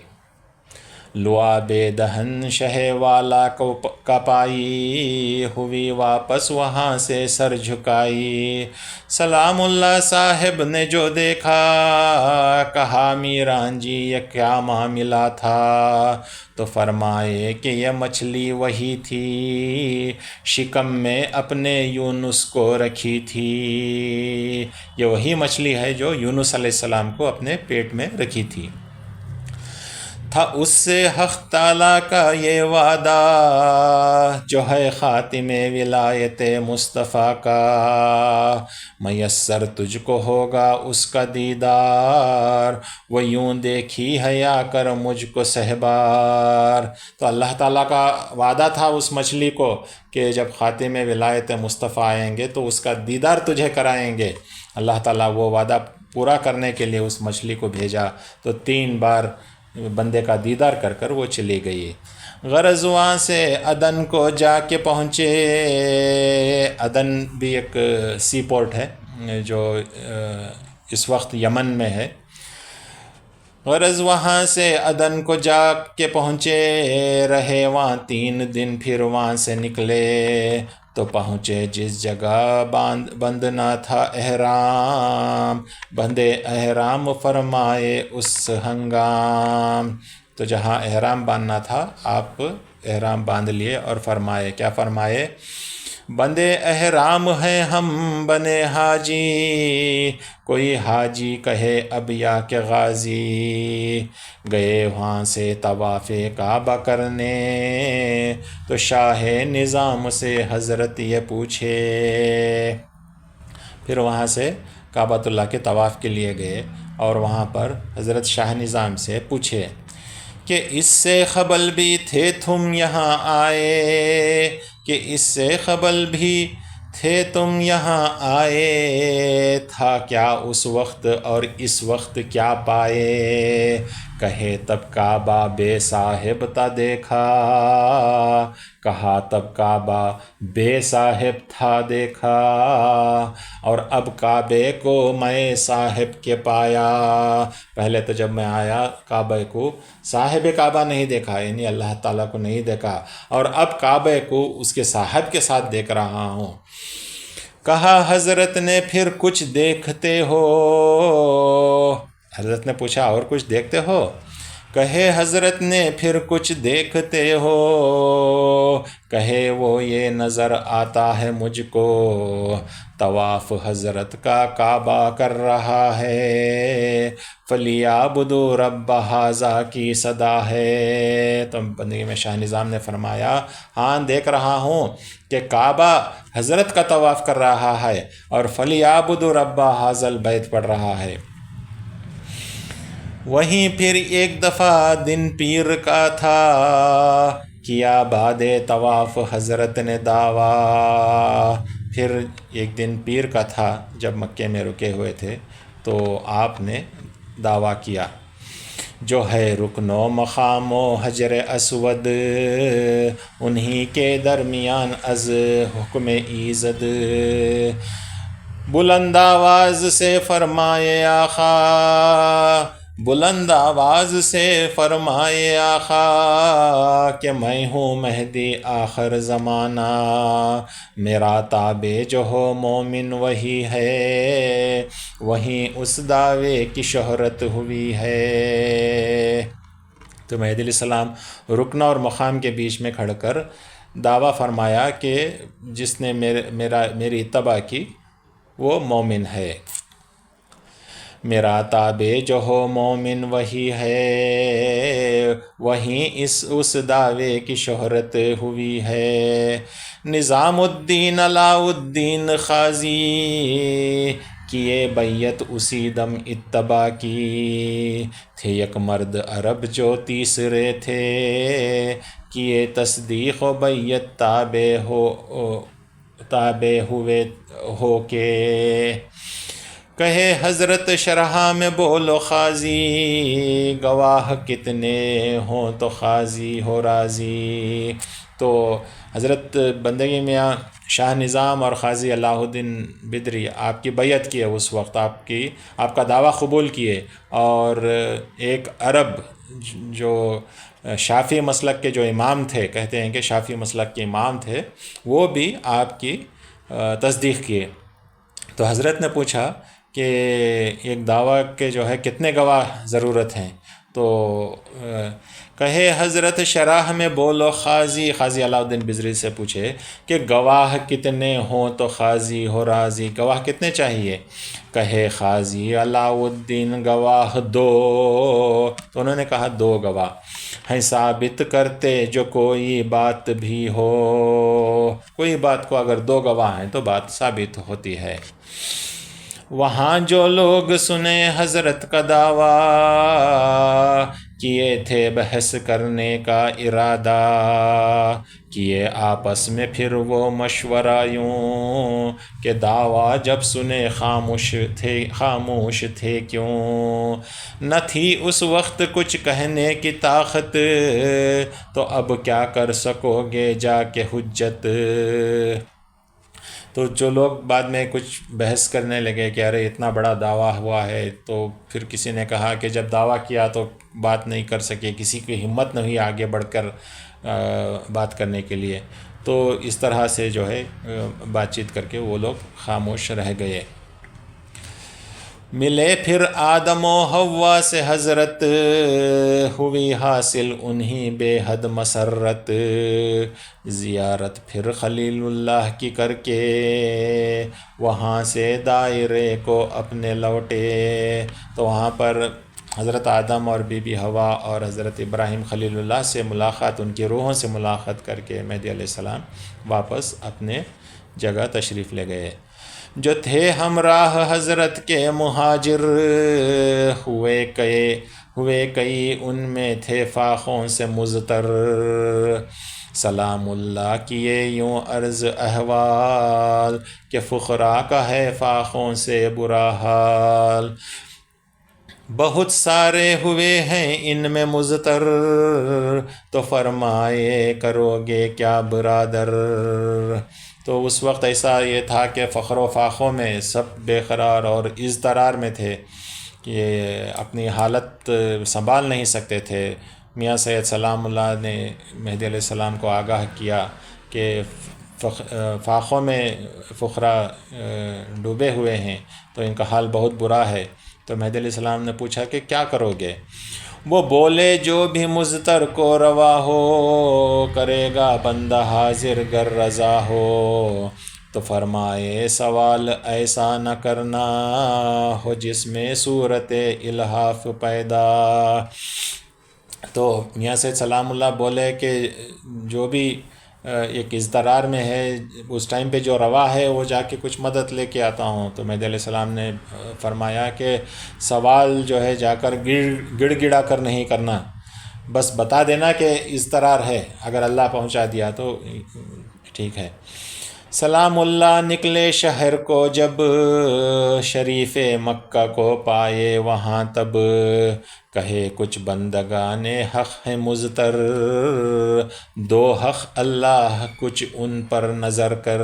لعاب دہن شہ والا کا پائی، ہوئی واپس وہاں سے سر جھکائی۔ سلام اللہ صاحب نے جو دیکھا، کہا میران جی یہ کیا معاملہ تھا؟ تو فرمائے کہ یہ مچھلی وہی تھی، شکم میں اپنے یونس کو رکھی تھی۔ یہ وہی مچھلی ہے جو یونس علیہ السلام کو اپنے پیٹ میں رکھی تھی۔ تھا اس سے حق تعالیٰ کا یہ وعدہ، جو ہے خاتم ولایت مصطفیٰ کا، میسر تجھ کو ہوگا اس کا دیدار، وہ یوں دیکھی حیا کر مجھ کو سہبار۔ تو اللہ تعالیٰ کا وعدہ تھا اس مچھلی کو کہ جب خاتم ولایت مصطفیٰ آئیں گے تو اس کا دیدار تجھے کرائیں گے۔ اللہ تعالیٰ وہ وعدہ پورا کرنے کے لیے اس مچھلی کو بھیجا، تو 3 بار بندے کا دیدار کر کر وہ چلی گئی۔ غرض وہاں سے عدن کو جا کے پہنچے۔ عدن بھی ایک سی پورٹ ہے جو اس وقت یمن میں ہے۔ غرض وہاں سے عدن کو جا کے پہنچے، رہے وہاں 3 دن، پھر وہاں سے نکلے تو پہنچے جس جگہ بندنا تھا احرام، بندے احرام فرمائے اس ہنگام۔ تو جہاں احرام باندھنا تھا آپ احرام باندھ لیے اور فرمائے، کیا فرمائے؟ بندے احرام ہیں ہم بنے حاجی، کوئی حاجی کہے اب یا کہ غازی، گئے وہاں سے طواف کعبہ کرنے، تو شاہ نظام سے حضرت یہ پوچھے۔ پھر وہاں سے کعبۃ اللہ کے طواف کے لیے گئے اور وہاں پر حضرت شاہ نظام سے پوچھے کہ اس سے قبل بھی تھے تم یہاں آئے، کہ اس سے قبل بھی تھے تم یہاں آئے، تھا کیا اس وقت اور اس وقت کیا پائے، کہے تب کعبہ بے صاحب تھا دیکھا، کہا تب کعبہ بے صاحب تھا دیکھا، اور اب کعبے کو میں صاحب کے پایا۔ پہلے تو جب میں آیا کعبے کو صاحب کعبہ نہیں دیکھا، یعنی اللہ تعالیٰ کو نہیں دیکھا، اور اب کعبے کو اس کے صاحب کے ساتھ دیکھ رہا ہوں۔ کہا حضرت نے پھر کچھ دیکھتے ہو، حضرت نے پوچھا اور کچھ دیکھتے ہو، کہے حضرت نے پھر کچھ دیکھتے ہو، کہے وہ یہ نظر آتا ہے مجھ کو، طواف حضرت کا کعبہ کر رہا ہے، فَلْيَعْبُدُوا رَبَّ هَٰذَا کی صدا ہے۔ تو بندگی میں شاہ نظام نے فرمایا ہاں دیکھ رہا ہوں کہ کعبہ حضرت کا طواف کر رہا ہے اور فَلْيَعْبُدُوا رَبَّ هَٰذَا الْبَيْتِ پڑھ رہا ہے۔ وہیں پھر ایک دفعہ دن پیر کا تھا، کیا بعد طواف حضرت نے دعویٰ۔ پھر ایک دن پیر کا تھا جب مکے میں رکے ہوئے تھے، تو آپ نے دعویٰ کیا، جو ہے رکن و مقام و حجر اسود، انہی کے درمیان از حکم ایزد، بلند آواز سے فرمائے آقا، بلند آواز سے فرمائے آقا، کہ میں ہوں مہدی آخر زمانہ، میرا تابع جو ہو مومن وہی ہے، وہیں اس دعوے کی شہرت ہوئی ہے۔ تو مہدی علیہ السلام رکن اور مقام کے بیچ میں کھڑ کر دعویٰ فرمایا کہ جس نے میری اتباع کی وہ مومن ہے، میرا تابع جو ہو مومن وہی ہے، وہیں اس دعوے کی شہرت ہوئی ہے۔ نظام الدین علاء الدین غازی، کیے بیعت اسی دم اتباع کی، تھے یک مرد عرب جو تیسرے تھے، کیے تصدیق و بیعت تابع ہوئے ہو کے، کہے حضرت شرح میں بولو قاضی، گواہ کتنے ہوں تو قاضی ہو راضی۔ تو حضرت بندگی میاں شاہ نظام اور قاضی علاء الدین بدری آپ کی بیعت کیے، اس وقت آپ کا دعویٰ قبول کیے، اور ایک عرب جو شافعی مسلک کے جو امام تھے، کہتے ہیں کہ شافعی مسلک کے امام تھے، وہ بھی آپ کی تصدیق کیے۔ تو حضرت نے پوچھا کہ ایک دعویٰ کے جو ہے کتنے گواہ ضرورت ہیں، تو کہے حضرت شرح میں بولو قاضی علاء الدین بزری سے پوچھے کہ گواہ کتنے ہوں تو قاضی ہو راضی، گواہ کتنے چاہیے، کہے قاضی علاء الدین گواہ دو، تو انہوں نے کہا 2 گواہ ہیں، ثابت کرتے جو کوئی بات بھی ہو، کوئی بات کو اگر 2 گواہ ہیں تو بات ثابت ہوتی ہے۔ وہاں جو لوگ سنے حضرت کا دعویٰ، کیے تھے بحث کرنے کا ارادہ، کیے آپس میں پھر وہ مشورہ یوں، کہ دعویٰ جب سنے خاموش تھے کیوں، نہ تھی اس وقت کچھ کہنے کی طاقت، تو اب کیا کر سکو گے جا کے حجت۔ تو جو لوگ بعد میں کچھ بحث کرنے لگے کہ ارے اتنا بڑا دعویٰ ہوا ہے، تو پھر کسی نے کہا کہ جب دعویٰ کیا تو بات نہیں کر سکے، کسی کی ہمت نہیں آگے بڑھ کر بات کرنے کے لیے، تو اس طرح سے جو ہے بات چیت کر کے وہ لوگ خاموش رہ گئے۔ ملے پھر آدم و حوا سے حضرت، ہوئی حاصل انہیں بے حد مسرت، زیارت پھر خلیل اللہ کی کر کے، وہاں سے دائرے کو اپنے لوٹے۔ تو وہاں پر حضرت آدم اور بی بی حوا اور حضرت ابراہیم خلیل اللہ سے ملاقات، ان کی روحوں سے ملاقات کر کے مہدی علیہ السلام واپس اپنے جگہ تشریف لے گئے۔ جو تھے ہمراہ حضرت کے مہاجر، ہوئے کئی ان میں تھے فاخوں سے مضطر، سلام اللہ کیے یوں عرض احوال، کہ فقراء کا ہے فاخوں سے برا حال، بہت سارے ہوئے ہیں ان میں مضطر، تو فرمائے کرو گے کیا برادر۔ تو اس وقت ایسا یہ تھا کہ فخر و فاخوں میں سب بے قرار اور اضطرار میں تھے، کہ اپنی حالت سنبھال نہیں سکتے تھے۔ میاں سید سلام اللہ نے مہدی علیہ السلام کو آگاہ کیا کہ فاخوں میں فقراء ڈوبے ہوئے ہیں، تو ان کا حال بہت برا ہے۔ تو مہدی علیہ السلام نے پوچھا کہ کیا کرو گے؟ وہ بولے جو بھی مضطر کو روا ہو، کرے گا بندہ حاضر گر رضا ہو، تو فرمائے سوال ایسا نہ کرنا، ہو جس میں صورت الحاف پیدا۔ تو میاں سید سلام اللہ بولے کہ جو بھی ایک اضطرار میں ہے، اس ٹائم پہ جو روا ہے وہ جا کے کچھ مدد لے کے آتا ہوں۔ تو مہدی علیہ السلام نے فرمایا کہ سوال جو ہے جا کر گڑ گڑا کر نہیں کرنا، بس بتا دینا کہ اضطرار ہے، اگر اللہ پہنچا دیا تو ٹھیک ہے۔ سلام اللہ نکلے شہر کو جب، شریف مکہ کو پائے وہاں تب، کہے کچھ بندگان حق ہیں مضطر، دو حق اللہ کچھ ان پر نظر کر۔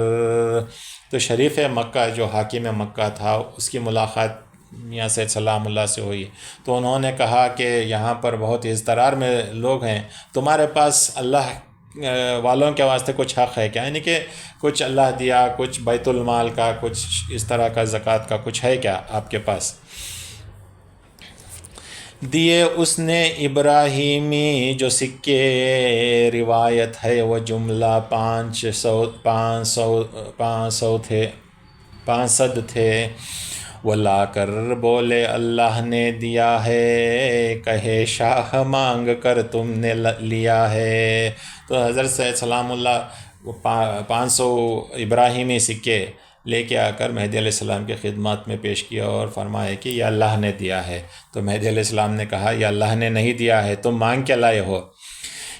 تو شریف مکہ جو حاکم مکہ تھا، اس کی ملاقات میاں سید سلام اللہ سے ہوئی، تو انہوں نے کہا کہ یہاں پر بہت اضطرار میں لوگ ہیں، تمہارے پاس اللہ والوں کے واسطے کچھ حق ہے کیا؟ یعنی کہ کچھ اللہ دیا، کچھ بیت المال کا، کچھ اس طرح کا زکوٰۃ کا کچھ ہے کیا آپ کے پاس؟ دیے اس نے ابراہیمی جو سکے، روایت ہے وہ جملہ 500 تھے، وہ لا کر بولے اللہ نے دیا ہے، کہے شاہ مانگ کر تم نے لیا ہے۔ تو حضرت سید سلام اللہ 500 ابراہیمی سکے لے کے آ کر مہدی علیہ السلام کی خدمات میں پیش کیا اور فرمایا کہ یہ اللہ نے دیا ہے۔ تو مہدی علیہ السلام نے کہا یہ اللہ نے نہیں دیا ہے، تم مانگ کے لائے ہو،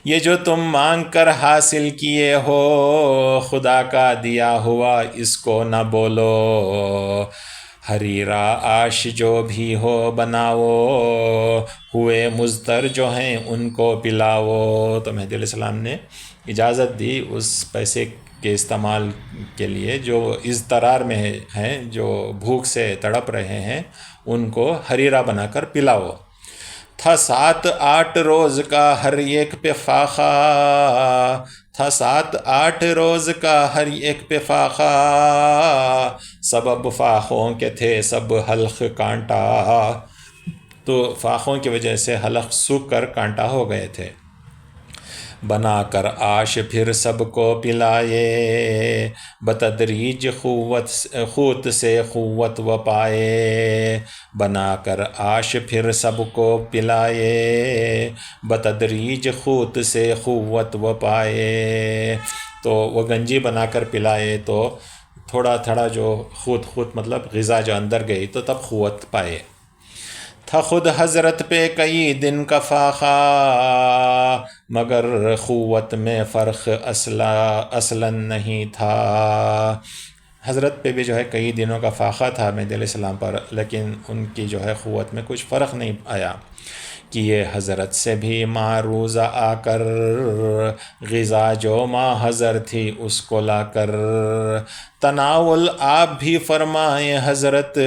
یہ جو تم مانگ کر حاصل کیے ہو، خدا کا دیا ہوا اس کو نہ بولو، حریرہ آش جو بھی ہو بناؤ، ہوئے مضطر جو ہیں ان کو پلاؤ۔ تو مہدی علیہ السلام نے اجازت دی اس پیسے کے استعمال کے لیے، جو اضطرار میں ہیں، جو بھوک سے تڑپ رہے ہیں، ان کو حریرہ بنا کر پلاؤ۔ تھا 7-8 روز کا ہر ایک پہ فاقہ، تھا 7-8 روز کا ہر ایک پہ فاقہ، سبب فاقوں کے تھے سب حلق کانٹا۔ تو فاقوں کی وجہ سے حلق سوکھ کر کانٹا ہو گئے تھے۔ بنا کر آش پھر سب کو پلائے، بتدریج قوت سے قوت و پائے، بنا کر آش پھر سب کو پلائے، بتدریج قوت سے قوت و پائے۔ تو وہ گنجی بنا کر پلائے تو تھوڑا تھوڑا جو قوت مطلب غذا جو اندر گئی تو تب قوت پائے۔ تھا خود حضرت پہ کئی دن کا فاقہ، مگر قوت میں فرق اصلاً نہیں تھا۔ حضرت پہ بھی جو ہے کئی دنوں کا فاقہ تھا مہدی علیہ السلام پر، لیکن ان کی جو ہے قوت میں کچھ فرق نہیں آیا۔ کیے حضرت سے بھی معروضہ آ کر، غذا جو ماں حضر تھی اس کو لا کر، تناول آپ بھی فرمائے حضرت،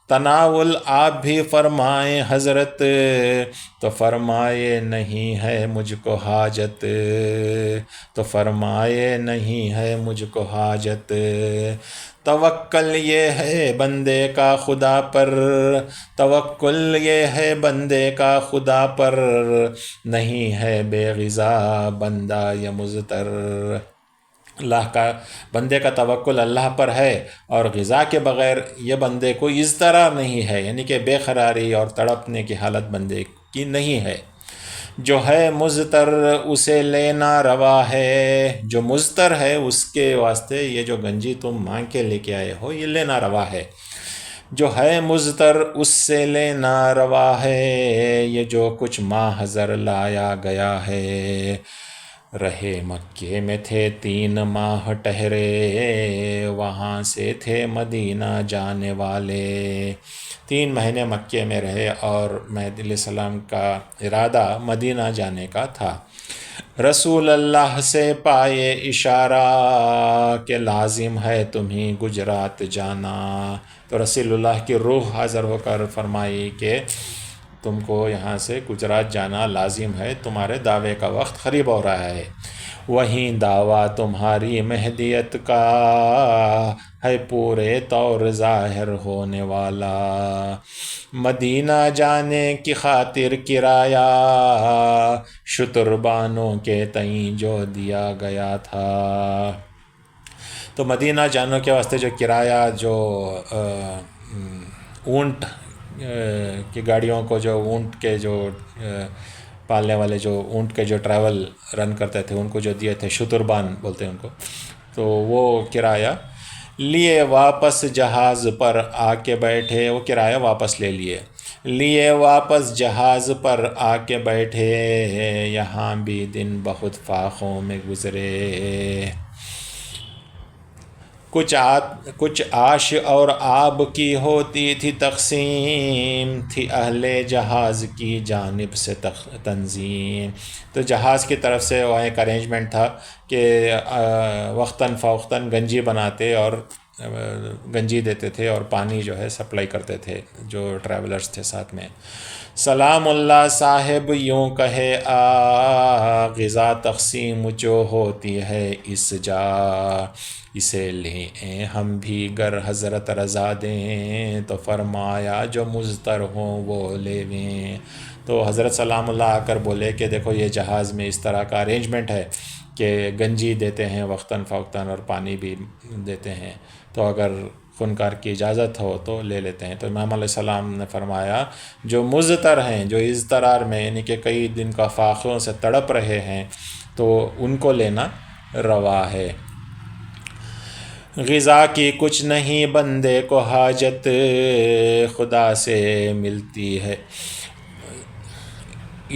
تناول آپ بھی فرمائیں حضرت، تو فرمائے نہیں ہے مجھ کو حاجت، تو فرمائے نہیں ہے مجھ کو حاجت۔ توکل یہ ہے بندے کا خدا پر، توکل یہ ہے بندے کا خدا پر، نہیں ہے بے غذا بندہ یا مضطر۔ اللہ کا بندے کا توکل اللہ پر ہے، اور غذا کے بغیر یہ بندے کو اضطرار نہیں ہے، یعنی کہ بے قراری اور تڑپنے کی حالت بندے کی نہیں ہے۔ جو ہے مضطر اسے لینا روا ہے، جو مضطر ہے اس کے واسطے یہ جو گنجی تم مانگ کے لے کے آئے ہو یہ لینا روا ہے۔ جو ہے مضطر اس سے لینا روا ہے، یہ جو کچھ ماحضر لایا گیا ہے۔ رہے مکے میں تھے 3 ماہ ٹھہرے، وہاں سے تھے مدینہ جانے والے۔ 3 مہینے مکے میں رہے اور مہدی علیہ السلام کا ارادہ مدینہ جانے کا تھا۔ رسول اللہ سے پائے اشارہ کہ لازم ہے تمہیں گجرات جانا، تو رسول اللہ کی روح حاضر ہو کر فرمائی کہ تم کو یہاں سے گجرات جانا لازم ہے، تمہارے دعوے کا وقت قریب ہو رہا ہے۔ وہیں دعویٰ تمہاری مہدیت کا ہے پورے طور ظاہر ہونے والا۔ مدینہ جانے کی خاطر کرایہ شتربانوں کے تئیں جو دیا گیا تھا۔ تو مدینہ جانے کے واسطے جو کرایہ، جو اونٹ کی گاڑیوں کو، جو اونٹ کے جو پالنے والے جو اونٹ کے جو ٹریول رن کرتے تھے ان کو جو دیے تھے، شتربان بولتے ہیں ان کو، تو وہ کرایہ لیے واپس جہاز پر آ کے بیٹھے، وہ کرایہ واپس لے لیے واپس جہاز پر آ کے بیٹھے، یہاں بھی دن بہت فاقوں میں گزرے۔ کچھ آش اور آب کی ہوتی تھی تقسیم، تھی اہل جہاز کی جانب سے تنظیم۔ تو جہاز کی طرف سے وہ ایک ارینجمنٹ تھا کہ وقتاً فوقتاً گنجی بناتے اور گنجی دیتے تھے اور پانی جو ہے سپلائی کرتے تھے جو ٹریولرز تھے ساتھ میں۔ سلام اللہ صاحب یوں کہے غذا تقسیم جو ہوتی ہے اس جا، اسے لیں ہم بھی گر حضرت رضا دیں، تو فرمایا جو مضطر ہوں وہ لیویں۔ تو حضرت سلام اللہ آ کر بولے کہ دیکھو یہ جہاز میں اس طرح کا ارینجمنٹ ہے کہ گنجی دیتے ہیں وقتاً فوقتاً اور پانی بھی دیتے ہیں، تو اگر خونکار کی اجازت ہو تو لے لیتے ہیں۔ تو امام علیہ السلام نے فرمایا جو مضطر ہیں، جو اضطرار میں یعنی کہ کئی دن کا فاقوں سے تڑپ رہے ہیں، تو ان کو لینا روا ہے۔ غذا کی کچھ نہیں بندے کو حاجت، خدا سے ملتی ہے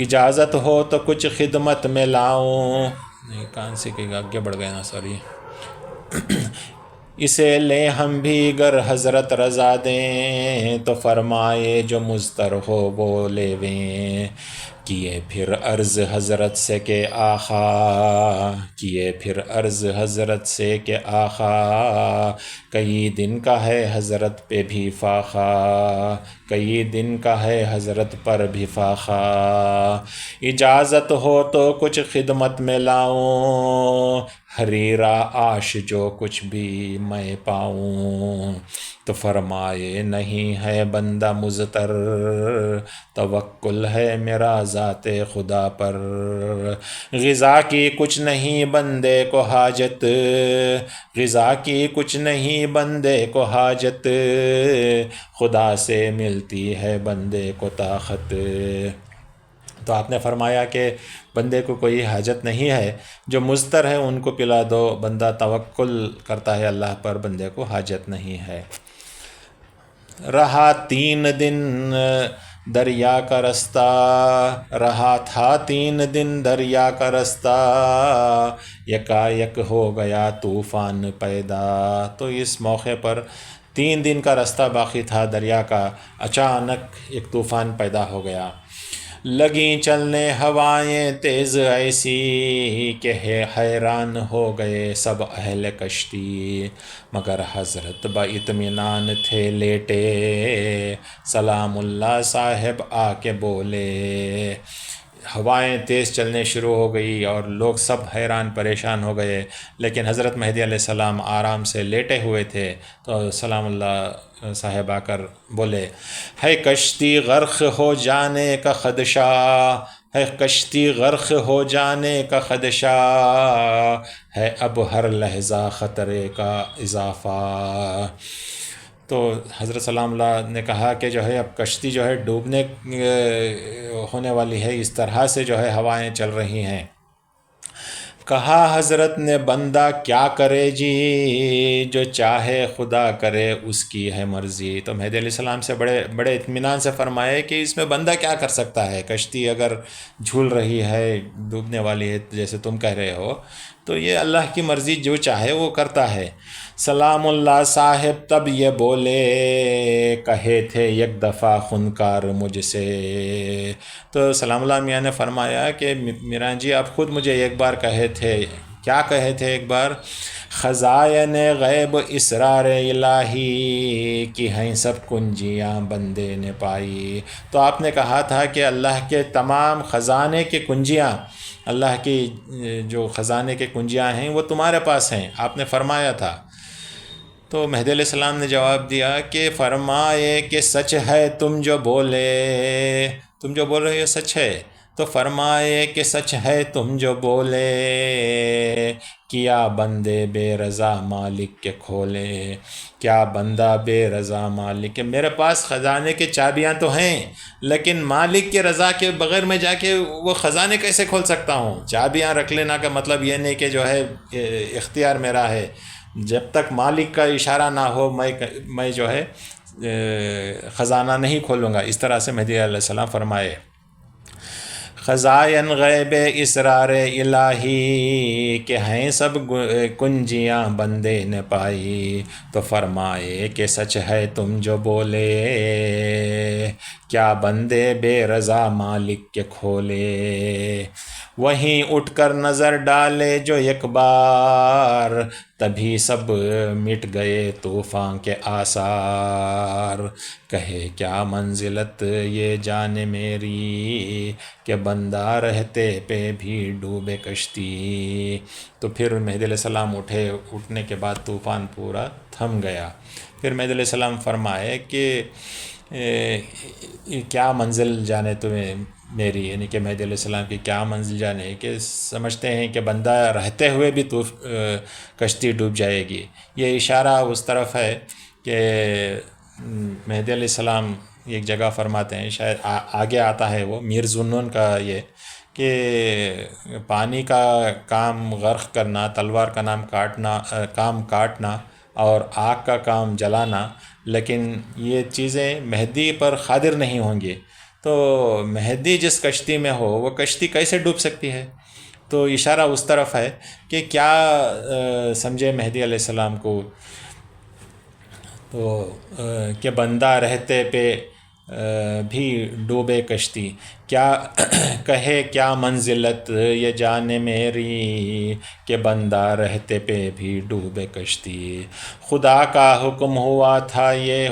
اجازت ہو تو کچھ خدمت میں لاؤں۔ نہیں کان سے کہ آگے بڑھ گئے نا، سوری۔ اسے لیں ہم بھی گر حضرت رضا دیں، تو فرمائے جو مضطر ہو وہ لیویں۔ کیے پھر عرض حضرت سے کہ آقا، کیے پھر عرض حضرت سے کہ آقا، کئی دن کا ہے حضرت پہ بھی فاقہ، کئی دن کا ہے حضرت پر بھی فاقہ، اجازت ہو تو کچھ خدمت میں لاؤں، حریرہ آش جو کچھ بھی میں پاؤں۔ تو فرمائے نہیں ہے بندہ مضطر، توکل ہے میرا ذات خدا پر۔ غذا کی کچھ نہیں بندے کو حاجت، غذا کی کچھ نہیں بندے کو حاجت، خدا سے ملتی ہے بندے کو طاقت۔ تو آپ نے فرمایا کہ بندے کو کوئی حاجت نہیں ہے، جو مضطر ہے ان کو پلا دو، بندہ توکل کرتا ہے اللہ پر، بندے کو حاجت نہیں ہے۔ رہا 3 دن دریا کا رستہ، رہا تھا 3 دن دریا کا رستہ، یکایک ہو گیا طوفان پیدا۔ تو اس موقع پر 3 دن کا رستہ باقی تھا دریا کا، اچانک ایک طوفان پیدا ہو گیا۔ لگیں چلنے ہوائیں تیز ایسی کہ حیران ہو گئے سب اہل کشتی، مگر حضرت باطمینان تھے لیٹے، سلام اللہ صاحب آ کے بولے۔ ہوائیں تیز چلنے شروع ہو گئی اور لوگ سب حیران پریشان ہو گئے، لیکن حضرت مہدی علیہ السلام آرام سے لیٹے ہوئے تھے۔ تو سلام اللہ صاحب آ کر بولے، ہے کشتی غرق ہو جانے کا خدشہ، ہے کشتی غرق ہو جانے کا خدشہ، ہے اب ہر لحظہ خطرے کا اضافہ۔ تو حضرت سلام اللہ نے کہا کہ جو ہے اب کشتی جو ہے ڈوبنے ہونے والی ہے، اس طرح سے جو ہے ہوائیں چل رہی ہیں۔ کہا حضرت نے بندہ کیا کرے جی، جو چاہے خدا کرے اس کی ہے مرضی۔ تو مہدی علیہ السلام سے بڑے اطمینان سے فرمائے کہ اس میں بندہ کیا کر سکتا ہے، کشتی اگر جھول رہی ہے، ڈوبنے والی ہے جیسے تم کہہ رہے ہو، تو یہ اللہ کی مرضی، جو چاہے وہ کرتا ہے۔ سلام اللہ صاحب تب یہ بولے، کہے تھے یک دفعہ خونکار مجھ سے۔ تو سلام اللہ میاں نے فرمایا کہ میران جی آپ خود مجھے ایک بار کہے تھے، کیا کہے تھے ایک بار؟ خزائن غیب اسرار الہی کی ہیں سب کنجیاں بندے نے پائی۔ تو آپ نے کہا تھا کہ اللہ کے تمام خزانے کی کنجیاں، اللہ کی جو خزانے کے کنجیاں ہیں وہ تمہارے پاس ہیں، آپ نے فرمایا تھا۔ تو مہدی علیہ السلام نے جواب دیا کہ فرمائے کہ سچ ہے تم جو بولے، تم جو بول رہے ہو سچ ہے۔ تو فرمائے کہ سچ ہے تم جو بولے، کیا بندے بے رضا مالک کے کھولے، کیا بندہ بے رضا مالک کے۔ میرے پاس خزانے کے چابیاں تو ہیں، لیکن مالک کے رضا کے بغیر میں جا کے وہ خزانے کیسے کھول سکتا ہوں؟ چابیاں رکھ لینا کا مطلب یہ نہیں کہ جو ہے اختیار میرا ہے، جب تک مالک کا اشارہ نہ ہو میں جو ہے خزانہ نہیں کھولوں گا۔ اس طرح سے مہدی علیہ السلام فرمائے، خزائن غیب اسرار الہی کے ہیں سب کنجیاں بندے نے پائی۔ تو فرمائے کہ سچ ہے تم جو بولے، کیا بندے بے رضا مالک کے کھولے۔ وہیں اٹھ کر نظر ڈالے جو ایک بار، تبھی سب مٹ گئے طوفان کے آثار۔ کہے کیا منزلت یہ جان میری، کہ بندہ رہتے پہ بھی ڈوبے کشتی۔ تو پھر مہدی علیہ السلام اٹھنے کے بعد طوفان پورا تھم گیا۔ پھر مہدی علیہ السلام فرمائے کہ کیا منزل جانے تمہیں میری، یعنی کہ مہدی علیہ السلام کی کیا منزل جانے، کہ سمجھتے ہیں کہ بندہ رہتے ہوئے بھی کشتی ڈوب جائے گی۔ یہ اشارہ اس طرف ہے کہ مہدی علیہ السلام ایک جگہ فرماتے ہیں، شاید آگے آتا ہے وہ میر ذوالنون کا، یہ کہ پانی کا کام غرق کرنا، تلوار کا کام کاٹنا اور آگ کا کام جلانا، لیکن یہ چیزیں مہدی پر قادر نہیں ہوں گی۔ تو مہدی جس کشتی میں ہو وہ کشتی کیسے ڈوب سکتی ہے؟ تو اشارہ اس طرف ہے کہ کیا سمجھے مہدی علیہ السلام کو، تو کہ بندہ رہتے پہ بھی ڈوبے کشتی، کیا کہے کیا منزلت یہ جانے میری، کہ بندہ رہتے پہ بھی ڈوبے کشتی۔ خدا کا حکم ہوا تھا یہ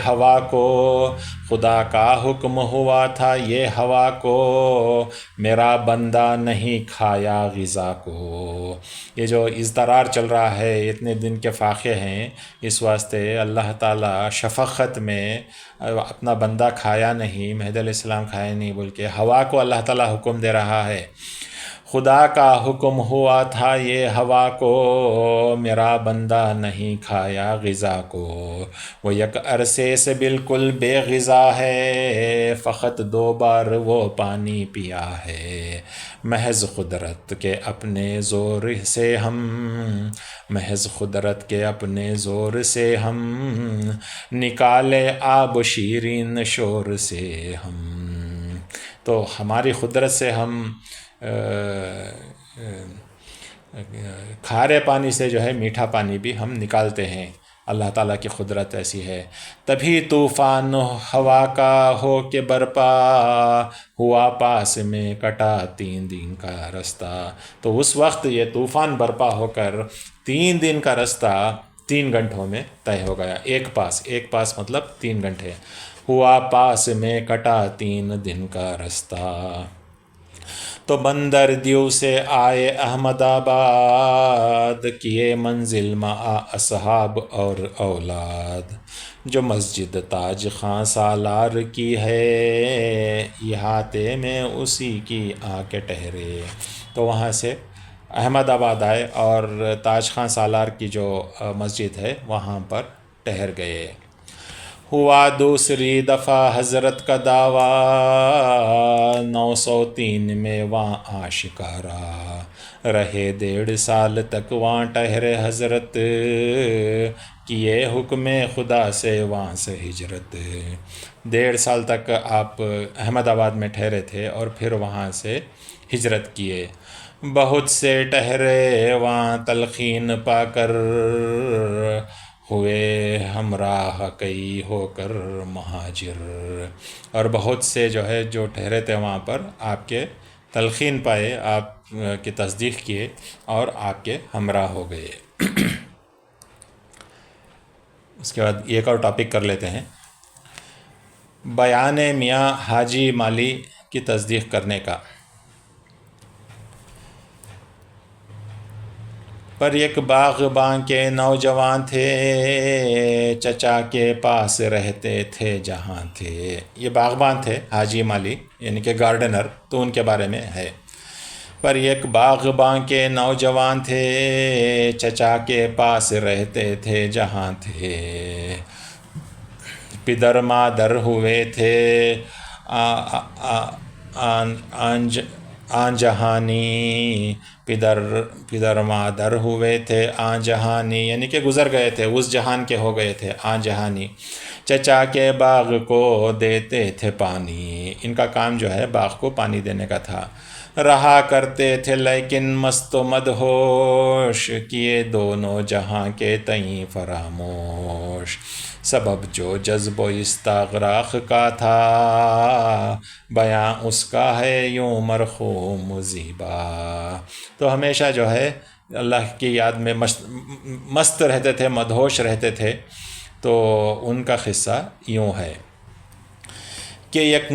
ہوا کو، خدا کا حکم ہوا تھا یہ ہوا کو، میرا بندہ نہیں کھایا غذا کو۔ یہ جو اضطرار چل رہا ہے، اتنے دن کے فاقے ہیں، اس واسطے اللہ تعالیٰ شفقت میں اپنا بندہ کھایا نہیں، مہدی علیہ السلام کھایا نہیں، بلکہ ہوا کو اللہ تعالیٰ حکم دے رہا ہے۔ خدا کا حکم ہوا تھا یہ ہوا کو، میرا بندہ نہیں کھایا غذا کو۔ وہ یک عرصے سے بالکل بے غذا ہے، فقط 2 بار وہ پانی پیا ہے۔ محض قدرت کے اپنے زور سے ہم، محض قدرت کے اپنے زور سے ہم، نکالے آب شیرین شور سے ہم۔ تو ہماری قدرت سے ہم کھارے پانی سے جو ہے میٹھا پانی بھی ہم نکالتے ہیں۔ اللہ تعالیٰ کی قدرت ایسی ہے۔ تبھی طوفان ہوا کا ہو کے برپا ہوا پاس میں کٹا 3 دن کا رستہ۔ تو اس وقت یہ طوفان برپا ہو کر 3 دن کا رستہ 3 گھنٹوں میں طے ہو گیا۔ ایک پاس مطلب 3 گھنٹے۔ ہوا پاس میں کٹا 3 دن کا رستہ۔ تو بندر دیو سے آئے احمد آباد کیے منزل مع اصحاب اور اولاد۔ جو مسجد تاج خاں سالار کی ہے احاطے میں اسی کی آ کے ٹھہرے۔ تو وہاں سے احمد آباد آئے اور تاج خاں سالار کی جو مسجد ہے وہاں پر ٹھہر گئے۔ ہوا دوسری دفعہ حضرت کا دعویٰ 903 میں وہاں آشکارا۔ رہے 1.5 سال تک وہاں ٹھہرے حضرت کیے حکم خدا سے وہاں سے ہجرت۔ 1.5 سال تک آپ احمد آباد میں ٹھہرے تھے اور پھر وہاں سے ہجرت کیے۔ بہت سے ٹھہرے وہاں تلقین پا کر ہوئے ہمراہ کئی ہو کر مہاجر۔ اور بہت سے جو ٹھہرے تھے وہاں پر آپ کے تلقین پائے، آپ کی تصدیق کیے اور آپ کے ہمراہ ہو گئے۔ اس کے بعد ایک اور ٹاپک کر لیتے ہیں، بیان میاں حاجی مالی کی تصدیق کرنے کا۔ پر ایک باغباں کے نوجوان تھے چچا کے پاس رہتے تھے جہاں تھے۔ یہ باغباں تھے حاجی مالی یعنی کہ گارڈنر، تو ان کے بارے میں ہے۔ پر ایک باغباں کے نوجوان تھے چچا کے پاس رہتے تھے جہاں تھے۔ پدر مادر ہوئے تھے آن جہانی، پدر مادر ہوئے تھے آن جہانی یعنی کہ گزر گئے تھے، اس جہان کے ہو گئے تھے آن جہانی۔ چچا کے باغ کو دیتے تھے پانی، ان کا کام باغ کو پانی دینے کا تھا۔ رہا کرتے تھے لیکن مست و مدہوش، کیے دونوں جہاں کے تئیں فراموش۔ سبب جو جذب و استغراق کا تھا، بیاں اس کا ہے یوں مرحوم زیبا۔ تو ہمیشہ اللہ کی یاد میں مست رہتے تھے، مدہوش رہتے تھے۔ تو ان کا قصہ یوں ہے کہ یک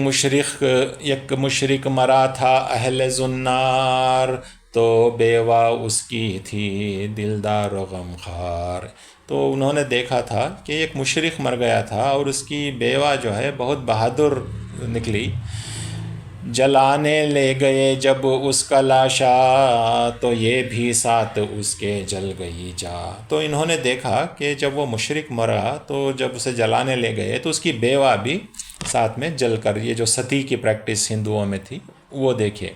مشرق مرا تھا اہل زنار، تو بیوہ اس کی تھی دلدار و غمخوار۔ تو انہوں نے دیکھا تھا کہ ایک مشرق مر گیا تھا اور اس کی بیوہ بہت بہادر نکلی۔ جلانے لے گئے جب اس کا لاشا، تو یہ بھی ساتھ اس کے جل گئی جا۔ تو انہوں نے دیکھا کہ جب وہ مشرق مرا تو جب اسے جلانے لے گئے تو اس کی بیوہ بھی ساتھ میں جل کر، یہ جو ستی کی پریکٹس ہندوؤں میں تھی وہ دیکھے،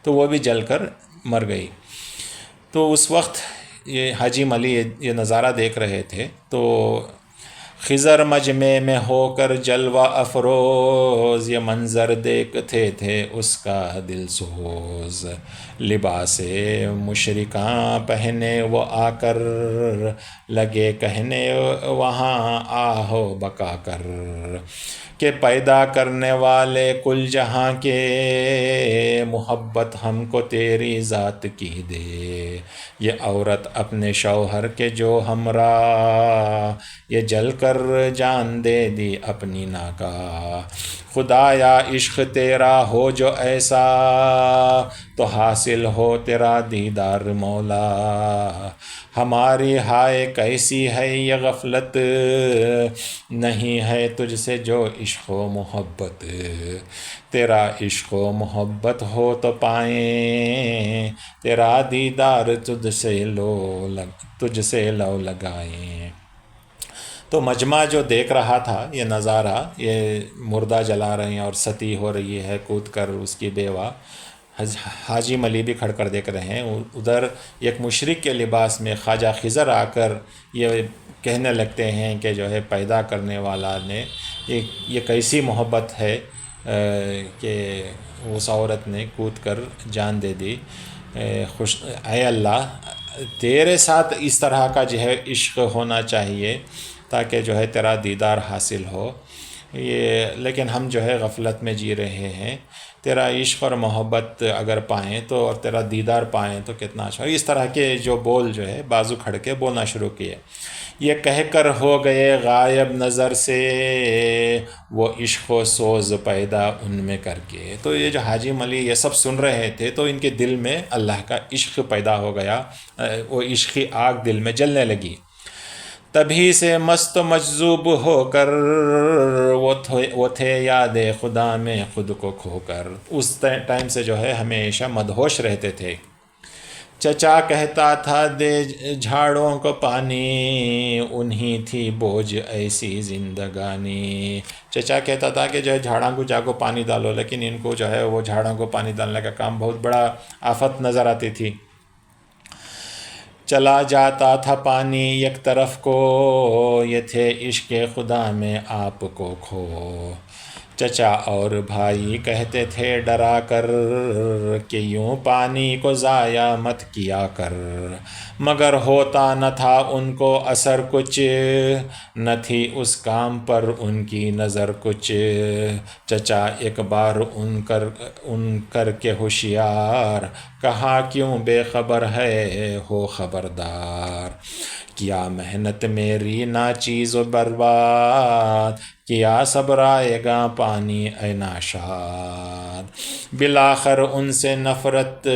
تو وہ بھی جل کر مر گئی۔ تو اس وقت یہ حاجی مالی یہ نظارہ دیکھ رہے تھے، تو خضر مجمع میں ہو کر جلوہ افروز، یہ منظر دیکھتے تھے اس کا دل سوز۔ لباس مشرکاں پہنے وہ آ کر، لگے کہنے وہاں آہو بکا کر، کہ پیدا کرنے والے کل جہاں کے، محبت ہم کو تیری ذات کی دے۔ یہ عورت اپنے شوہر کے جو ہمراہ، یہ جل کر جان دے دی اپنی ناگاہ۔ خدایا عشق تیرا ہو جو ایسا، تو حاصل ہو تیرا دیدار مولا۔ ہماری ہائے کیسی ہے یہ غفلت، نہیں ہے تجھ سے جو عشق و محبت۔ تیرا عشق و محبت ہو تو پائیں، تیرا دیدار تجھ سے لو لگائیں۔ تو مجمع جو دیکھ رہا تھا یہ نظارہ، یہ مردہ جلا رہے ہیں اور ستی ہو رہی ہے کود کر اس کی بیوہ، حاجی مالی بھی کھڑ کر دیکھ رہے ہیں۔ ادھر ایک مشرق کے لباس میں خواجہ خضر آ کر یہ کہنے لگتے ہیں کہ پیدا کرنے والا نے یہ کیسی محبت ہے کہ اس عورت نے کود کر جان دے دی۔ اے اللہ، تیرے ساتھ اس طرح کا جو ہے عشق ہونا چاہیے تاکہ جو ہے تیرا دیدار حاصل ہو. یہ لیکن ہم جو ہے غفلت میں جی رہے ہیں. تیرا عشق اور محبت اگر پائیں تو اور تیرا دیدار پائیں تو کتنا اچھا. اس طرح کے جو بول جو ہے بازو کھڑ کے بولنا شروع کیے. یہ کہہ کر ہو گئے غائب نظر سے وہ عشق و سوز پیدا ان میں کر کے. تو یہ جو حاجی ملی یہ سب سن رہے تھے تو ان کے دل میں اللہ کا عشق پیدا ہو گیا. وہ عشقی آگ دل میں جلنے لگی. تبھی سے مست و مجذوب ہو کر وہ تھے یاد خدا میں خود کو کھو کر. اس ٹائم سے جو ہے ہمیشہ مدہوش رہتے تھے. چچا کہتا تھا دے جھاڑوں کو پانی انہی تھی بوجھ ایسی زندگانی. چچا کہتا تھا کہ جو ہے جھاڑوں کو جاگو پانی ڈالو، لیکن ان کو جو ہے وہ جھاڑوں کو پانی ڈالنے کا کام بہت بڑا آفت نظر آتی تھی. چلا جاتا تھا پانی یک طرف کو یہ تھے عشق خدا میں آپ کو کھو. چچا اور بھائی کہتے تھے ڈرا کر کہ یوں پانی کو ضائع مت کیا کر، مگر ہوتا نہ تھا ان کو اثر کچھ، نہ تھی اس کام پر ان کی نظر کچھ. چچا ایک بار ان کر کے ہوشیار کہا کیوں بے خبر ہے ہو خبردار. کیا محنت میری ناچیز و برباد، کیا صبر آئے گا پانی اے ناشاد. بالآخر ان سے نفرت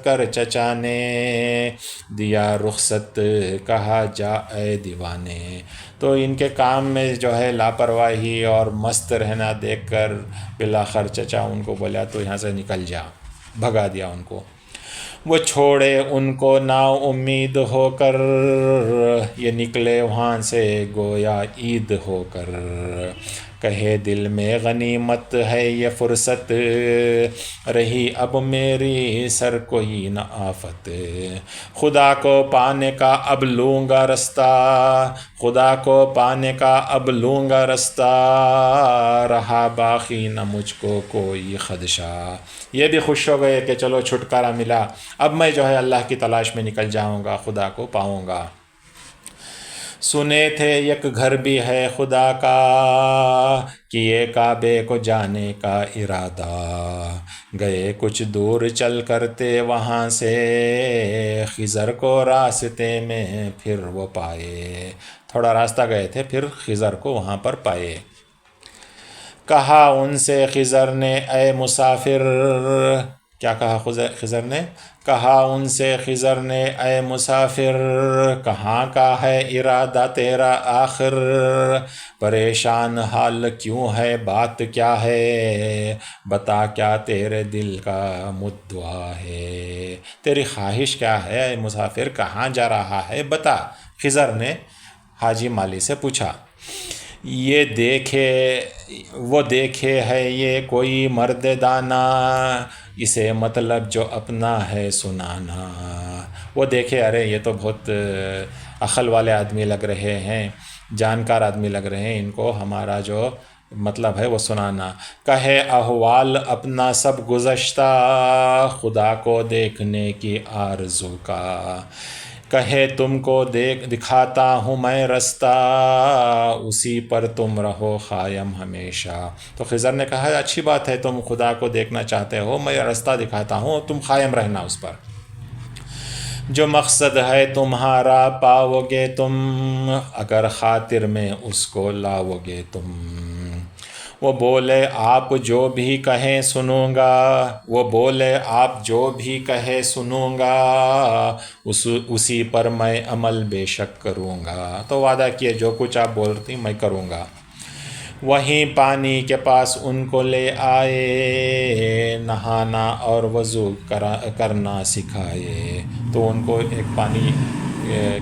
کر چچا نے دیا رخصت کہا جا اے دیوانے. تو ان کے کام میں جو ہے لاپرواہی اور مست رہنا دیکھ کر بالآخر چچا ان کو بولا تو یہاں سے نکل جا، بھگا دیا ان کو. وہ چھوڑے ان کو نا امید ہو کر، یہ نکلے وہاں سے گویا عید ہو کر. کہے دل میں غنیمت ہے یہ فرصت، رہی اب میری سر کوئی نہ آفت. خدا کو پانے کا اب لوں گا رستہ، خدا کو پانے کا اب لوں گا رستہ، رہا باقی نہ مجھ کو کوئی خدشہ. یہ بھی خوش ہو گئے کہ چلو چھٹکارا ملا، اب میں جو ہے اللہ کی تلاش میں نکل جاؤں گا، خدا کو پاؤں گا. سنے تھے یک گھر بھی ہے خدا کا، کیے کعبے کو جانے کا ارادہ. گئے کچھ دور چل کرتے وہاں سے، خضر کو راستے میں پھر وہ پائے. تھوڑا راستہ گئے تھے پھر خضر کو وہاں پر پائے. کہا ان سے خضر نے اے مسافر، کیا کہا خضر نے؟ کہا ان سے خضر نے اے مسافر، کہاں کا ہے ارادہ تیرا آخر. پریشان حال کیوں ہے بات کیا ہے، بتا کیا تیرے دل کا مدعا ہے. تیری خواہش کیا ہے اے مسافر، کہاں جا رہا ہے بتا. خضر نے حاجی مالی سے پوچھا. وہ دیکھے ہے یہ کوئی مرد دانا، اسے مطلب جو اپنا ہے سنانا. وہ دیکھے ارے یہ تو بہت عقل والے آدمی لگ رہے ہیں، جانکار آدمی لگ رہے ہیں، ان کو ہمارا جو مطلب ہے وہ سنانا. کہے احوال اپنا سب گزشتہ، خدا کو دیکھنے کی آرزو کا. کہے تم کو دکھاتا ہوں میں رستہ، اسی پر تم رہو قائم ہمیشہ. تو خضر نے کہا اچھی بات ہے تم خدا کو دیکھنا چاہتے ہو، میں رستہ دکھاتا ہوں، تم قائم رہنا اس پر. جو مقصد ہے تمہارا پاؤ گے تم، اگر خاطر میں اس کو لاؤ گے تم. وہ بولے آپ جو بھی کہیں سنوں گا، وہ بولے آپ جو بھی کہے سنوں گا، اسی پر میں عمل بے شک کروں گا. تو وعدہ کیے جو کچھ آپ بول رہی میں کروں گا. وہیں پانی کے پاس ان کو لے آئے، نہانا اور وضو کرنا سکھائے. تو ان کو ایک پانی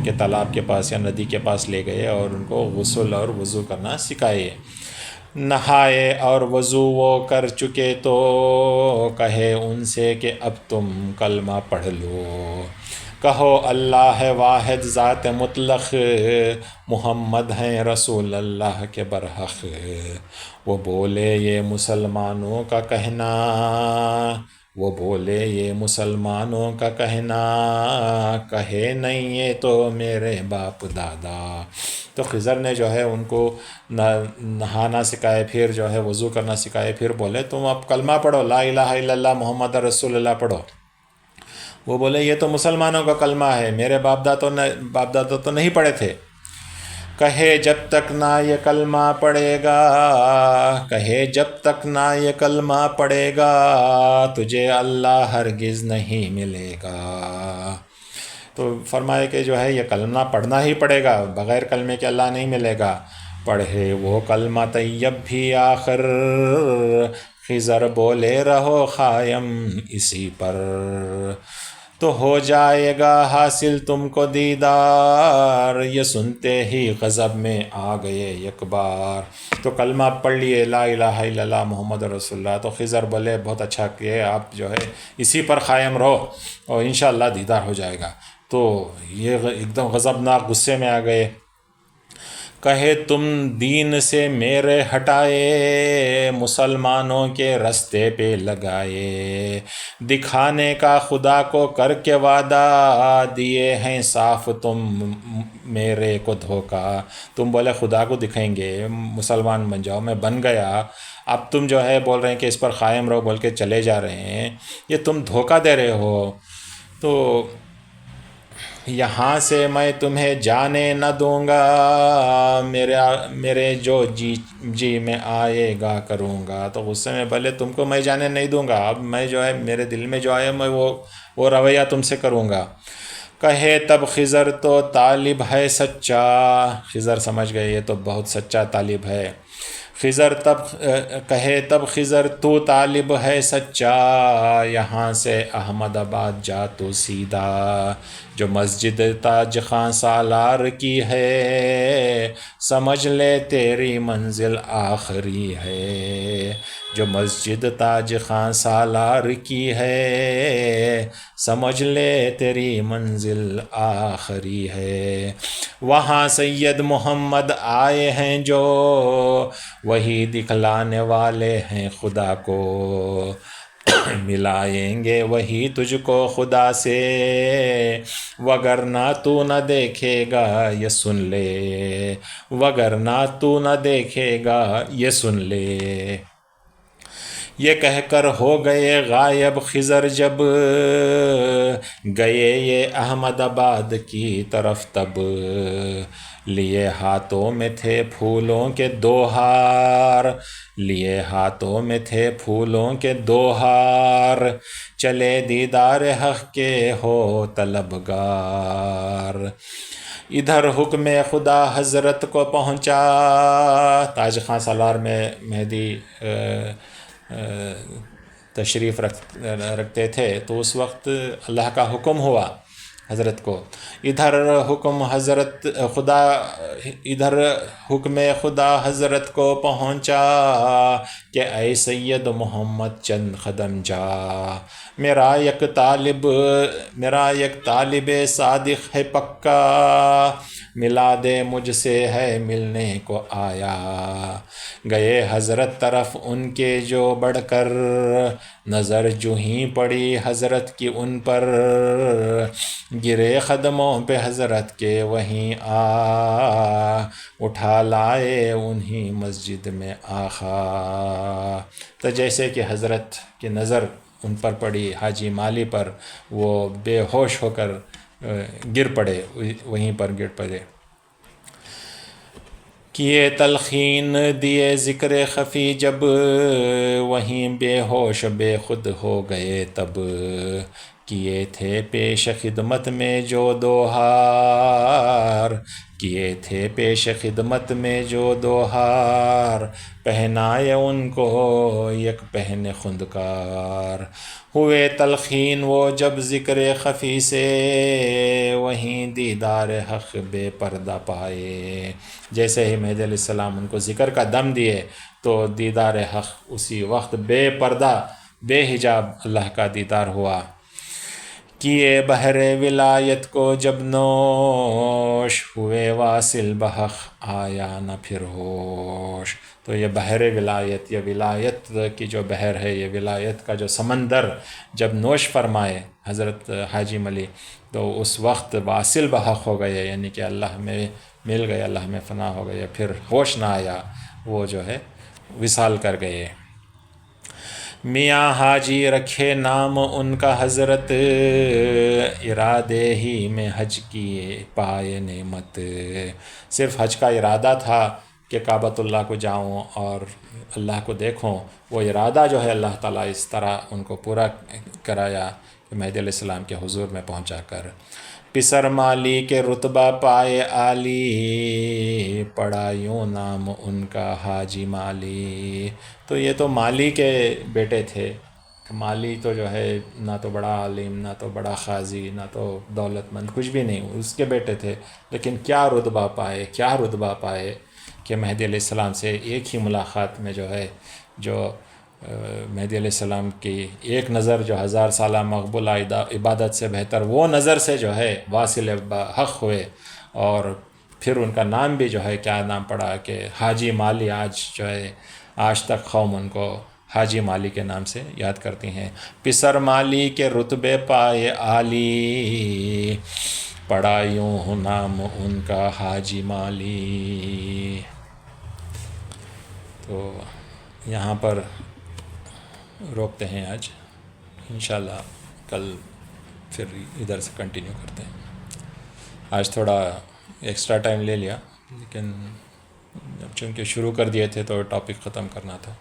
کے تالاب کے پاس یا ندی کے پاس لے گئے اور ان کو غسل اور وضو کرنا سکھائے. نہائے اور وضو وہ کر چکے تو کہے ان سے کہ اب تم کلمہ پڑھ لو. کہو اللہ ہے واحد ذات مطلق، محمد ہیں رسول اللہ کے برحق. وہ بولے یہ مسلمانوں کا کہنا، وہ بولے یہ مسلمانوں کا کہنا، کہے نہیں یہ تو میرے باپ دادا۔ تو خضر نے جو ہے ان کو نہانا سکھائے، پھر جو ہے وضو کرنا سکھائے، پھر بولے تم اب کلمہ پڑھو، لا الہ الا اللہ محمد رسول اللہ پڑھو۔ وہ بولے یہ تو مسلمانوں کا کلمہ ہے، میرے باپ دادا تو نہیں پڑھے تھے۔ کہے جب تک نہ یہ کلمہ پڑھے گا، کہے جب تک نہ یہ کلمہ پڑھے گا، تجھے اللہ ہرگز نہیں ملے گا۔ تو فرمائے کہ جو ہے یہ کلمہ پڑھنا ہی پڑے گا، بغیر کلمے کے اللہ نہیں ملے گا۔ پڑھے وہ کلمہ طیب بھی آخر، خضر بولے رہو قائم اسی پر، تو ہو جائے گا حاصل تم کو دیدار۔ یہ سنتے ہی غضب میں آ گئے یک بار۔ تو کلمہ پڑھ لیے لا الہ الا اللہ محمد رسول اللہ، تو خضر بولے بہت اچھا کہ آپ جو ہے اسی پر قائم رہو اور انشاءاللہ دیدار ہو جائے گا۔ تو یہ ایک دم غضبناک غصے میں آ گئے۔ کہے تم دین سے میرے ہٹائے، مسلمانوں کے رستے پہ لگائے، دکھانے کا خدا کو کر کے وعدہ، دیے ہیں صاف تم میرے کو دھوکا۔ تم بولے خدا کو دکھائیں گے، مسلمان بن جاؤ، میں بن گیا، اب تم جو ہے بول رہے ہیں کہ اس پر قائم رہو بول کے چلے جا رہے ہیں، یہ تم دھوکہ دے رہے ہو۔ تو یہاں سے میں تمہیں جانے نہ دوں گا، میرے جو جی میں آئے گا کروں گا۔ تو غصے میں بولے تم کو میں جانے نہیں دوں گا، اب میں جو ہے میرے دل میں جو آئے میں وہ رویہ تم سے کروں گا۔ کہے تب خضر تو طالب ہے سچا، خضر سمجھ گئے یہ تو بہت سچا طالب ہے۔ کہے تب خضر تو طالب ہے سچا، یہاں سے احمد آباد جا تو سیدھا، جو مسجد تاج خاں سالار کی ہے، سمجھ لے تیری منزل آخری ہے۔ جو مسجد تاج خاں سالار کی ہے، سمجھ لے تیری منزل آخری ہے۔ وہاں سید محمد آئے ہیں جو، وہی دکھلانے والے ہیں خدا کو، ملائیں گے وہی تجھ کو خدا سے، وگرنہ تو نہ دیکھے گا یہ سن لے، وگرنہ تو نہ دیکھے گا یہ سن لے۔ یہ کہہ کر ہو گئے غائب خضر جب، گئے یہ احمد آباد کی طرف تب، لیے ہاتھوں میں تھے پھولوں کے 2 ہار، لیے ہاتھوں میں تھے پھولوں کے 2 ہار، چلے دیدار حق کے ہو طلبگار۔ ادھر حکم خدا حضرت کو پہنچا، تاج خاں سالار میں مہدی تشریف رکھتے تھے، تو اس وقت اللہ کا حکم ہوا حضرت کو، ادھر حکم خدا حضرت کو پہنچا، کہ اے سید محمد چند قدم جا، میرا یک طالب صادق ہے پکا، ملا دے مجھ سے ہے ملنے کو آیا۔ گئے حضرت طرف ان کے جو بڑھ کر، نظر جو ہی پڑی حضرت کی ان پر، گرے قدموں پہ حضرت کے وہیں اٹھا لائے انہی مسجد میں آقا۔ تو جیسے کہ حضرت کی نظر ان پر پڑی، حاجی مالی پر، وہ بے ہوش ہو کر گر پڑے، وہیں پر گر پڑے۔ کیے تلقین دیے ذکر خفی جب، وہیں بے ہوش بے خود ہو گئے تب، کیے تھے پیش خدمت میں جو 2 ہار، کیے تھے پیش خدمت میں جو 2 ہار، پہنائے ان کو یک پہن خندکار۔ ہوئے تلقین وہ جب ذکر خفی سے، وہیں دیدار حق بے پردہ پائے۔ جیسے ہی مہدی علیہ السلام ان کو ذکر کا دم دیے، تو دیدار حق اسی وقت بے پردہ بے حجاب اللہ کا دیدار ہوا۔ کیے بحر ولایت کو جب نوش، ہوئے واصل بحق آیا نہ پھر ہوش۔ تو یہ بحر ولایت، یہ ولایت کی جو بحر ہے، یہ ولایت کا جو سمندر جب نوش فرمائے حضرت حاجی ملی تو اس وقت واصل بحق ہو گئے، یعنی کہ اللہ میں مل گئے، اللہ میں فنا ہو گئے، پھر ہوش نہ آیا، وہ جو ہے وصال کر گئے۔ میاں حاجی رکھے نام ان کا حضرت، ارادے ہی میں حج کیے پائے نعمت۔ صرف حج کا ارادہ تھا کہ کعبۃ اللہ کو جاؤں اور اللہ کو دیکھوں، وہ ارادہ جو ہے اللہ تعالیٰ اس طرح ان کو پورا کرایا کہ مہدی علیہ السلام کے حضور میں پہنچا کر پسر مالی کے رتبہ پائے عالی، پڑا یوں نام ان کا حاجی مالی۔ تو یہ تو مالی کے بیٹے تھے، مالی تو جو ہے نہ تو بڑا عالم، نہ تو بڑا قاضی، نہ تو دولت مند، کچھ بھی نہیں، اس کے بیٹے تھے، لیکن کیا رتبہ پائے، کیا رتبہ پائے کہ مہدی علیہ السلام سے ایک ہی ملاقات میں جو ہے، جو مہدی علیہ السلام کی ایک نظر جو 1000 سالہ مقبول عبادت سے بہتر، وہ نظر سے جو ہے واصل حق ہوئے، اور پھر ان کا نام بھی جو ہے کیا نام پڑا کہ حاجی مالی۔ آج جو ہے آج تک قوم ان کو حاجی مالی کے نام سے یاد کرتی ہیں۔ پسر مالی کے رتبے پائے عالی، پڑا یوں نام ان کا حاجی مالی۔ تو یہاں پر روکتے ہیں آج، انشاءاللہ کل پھر ادھر سے کنٹینیو کرتے ہیں۔ آج تھوڑا ایکسٹرا ٹائم لے لیا، لیکن اب چونکہ شروع کر دیے تھے تو ٹاپک ختم کرنا تھا۔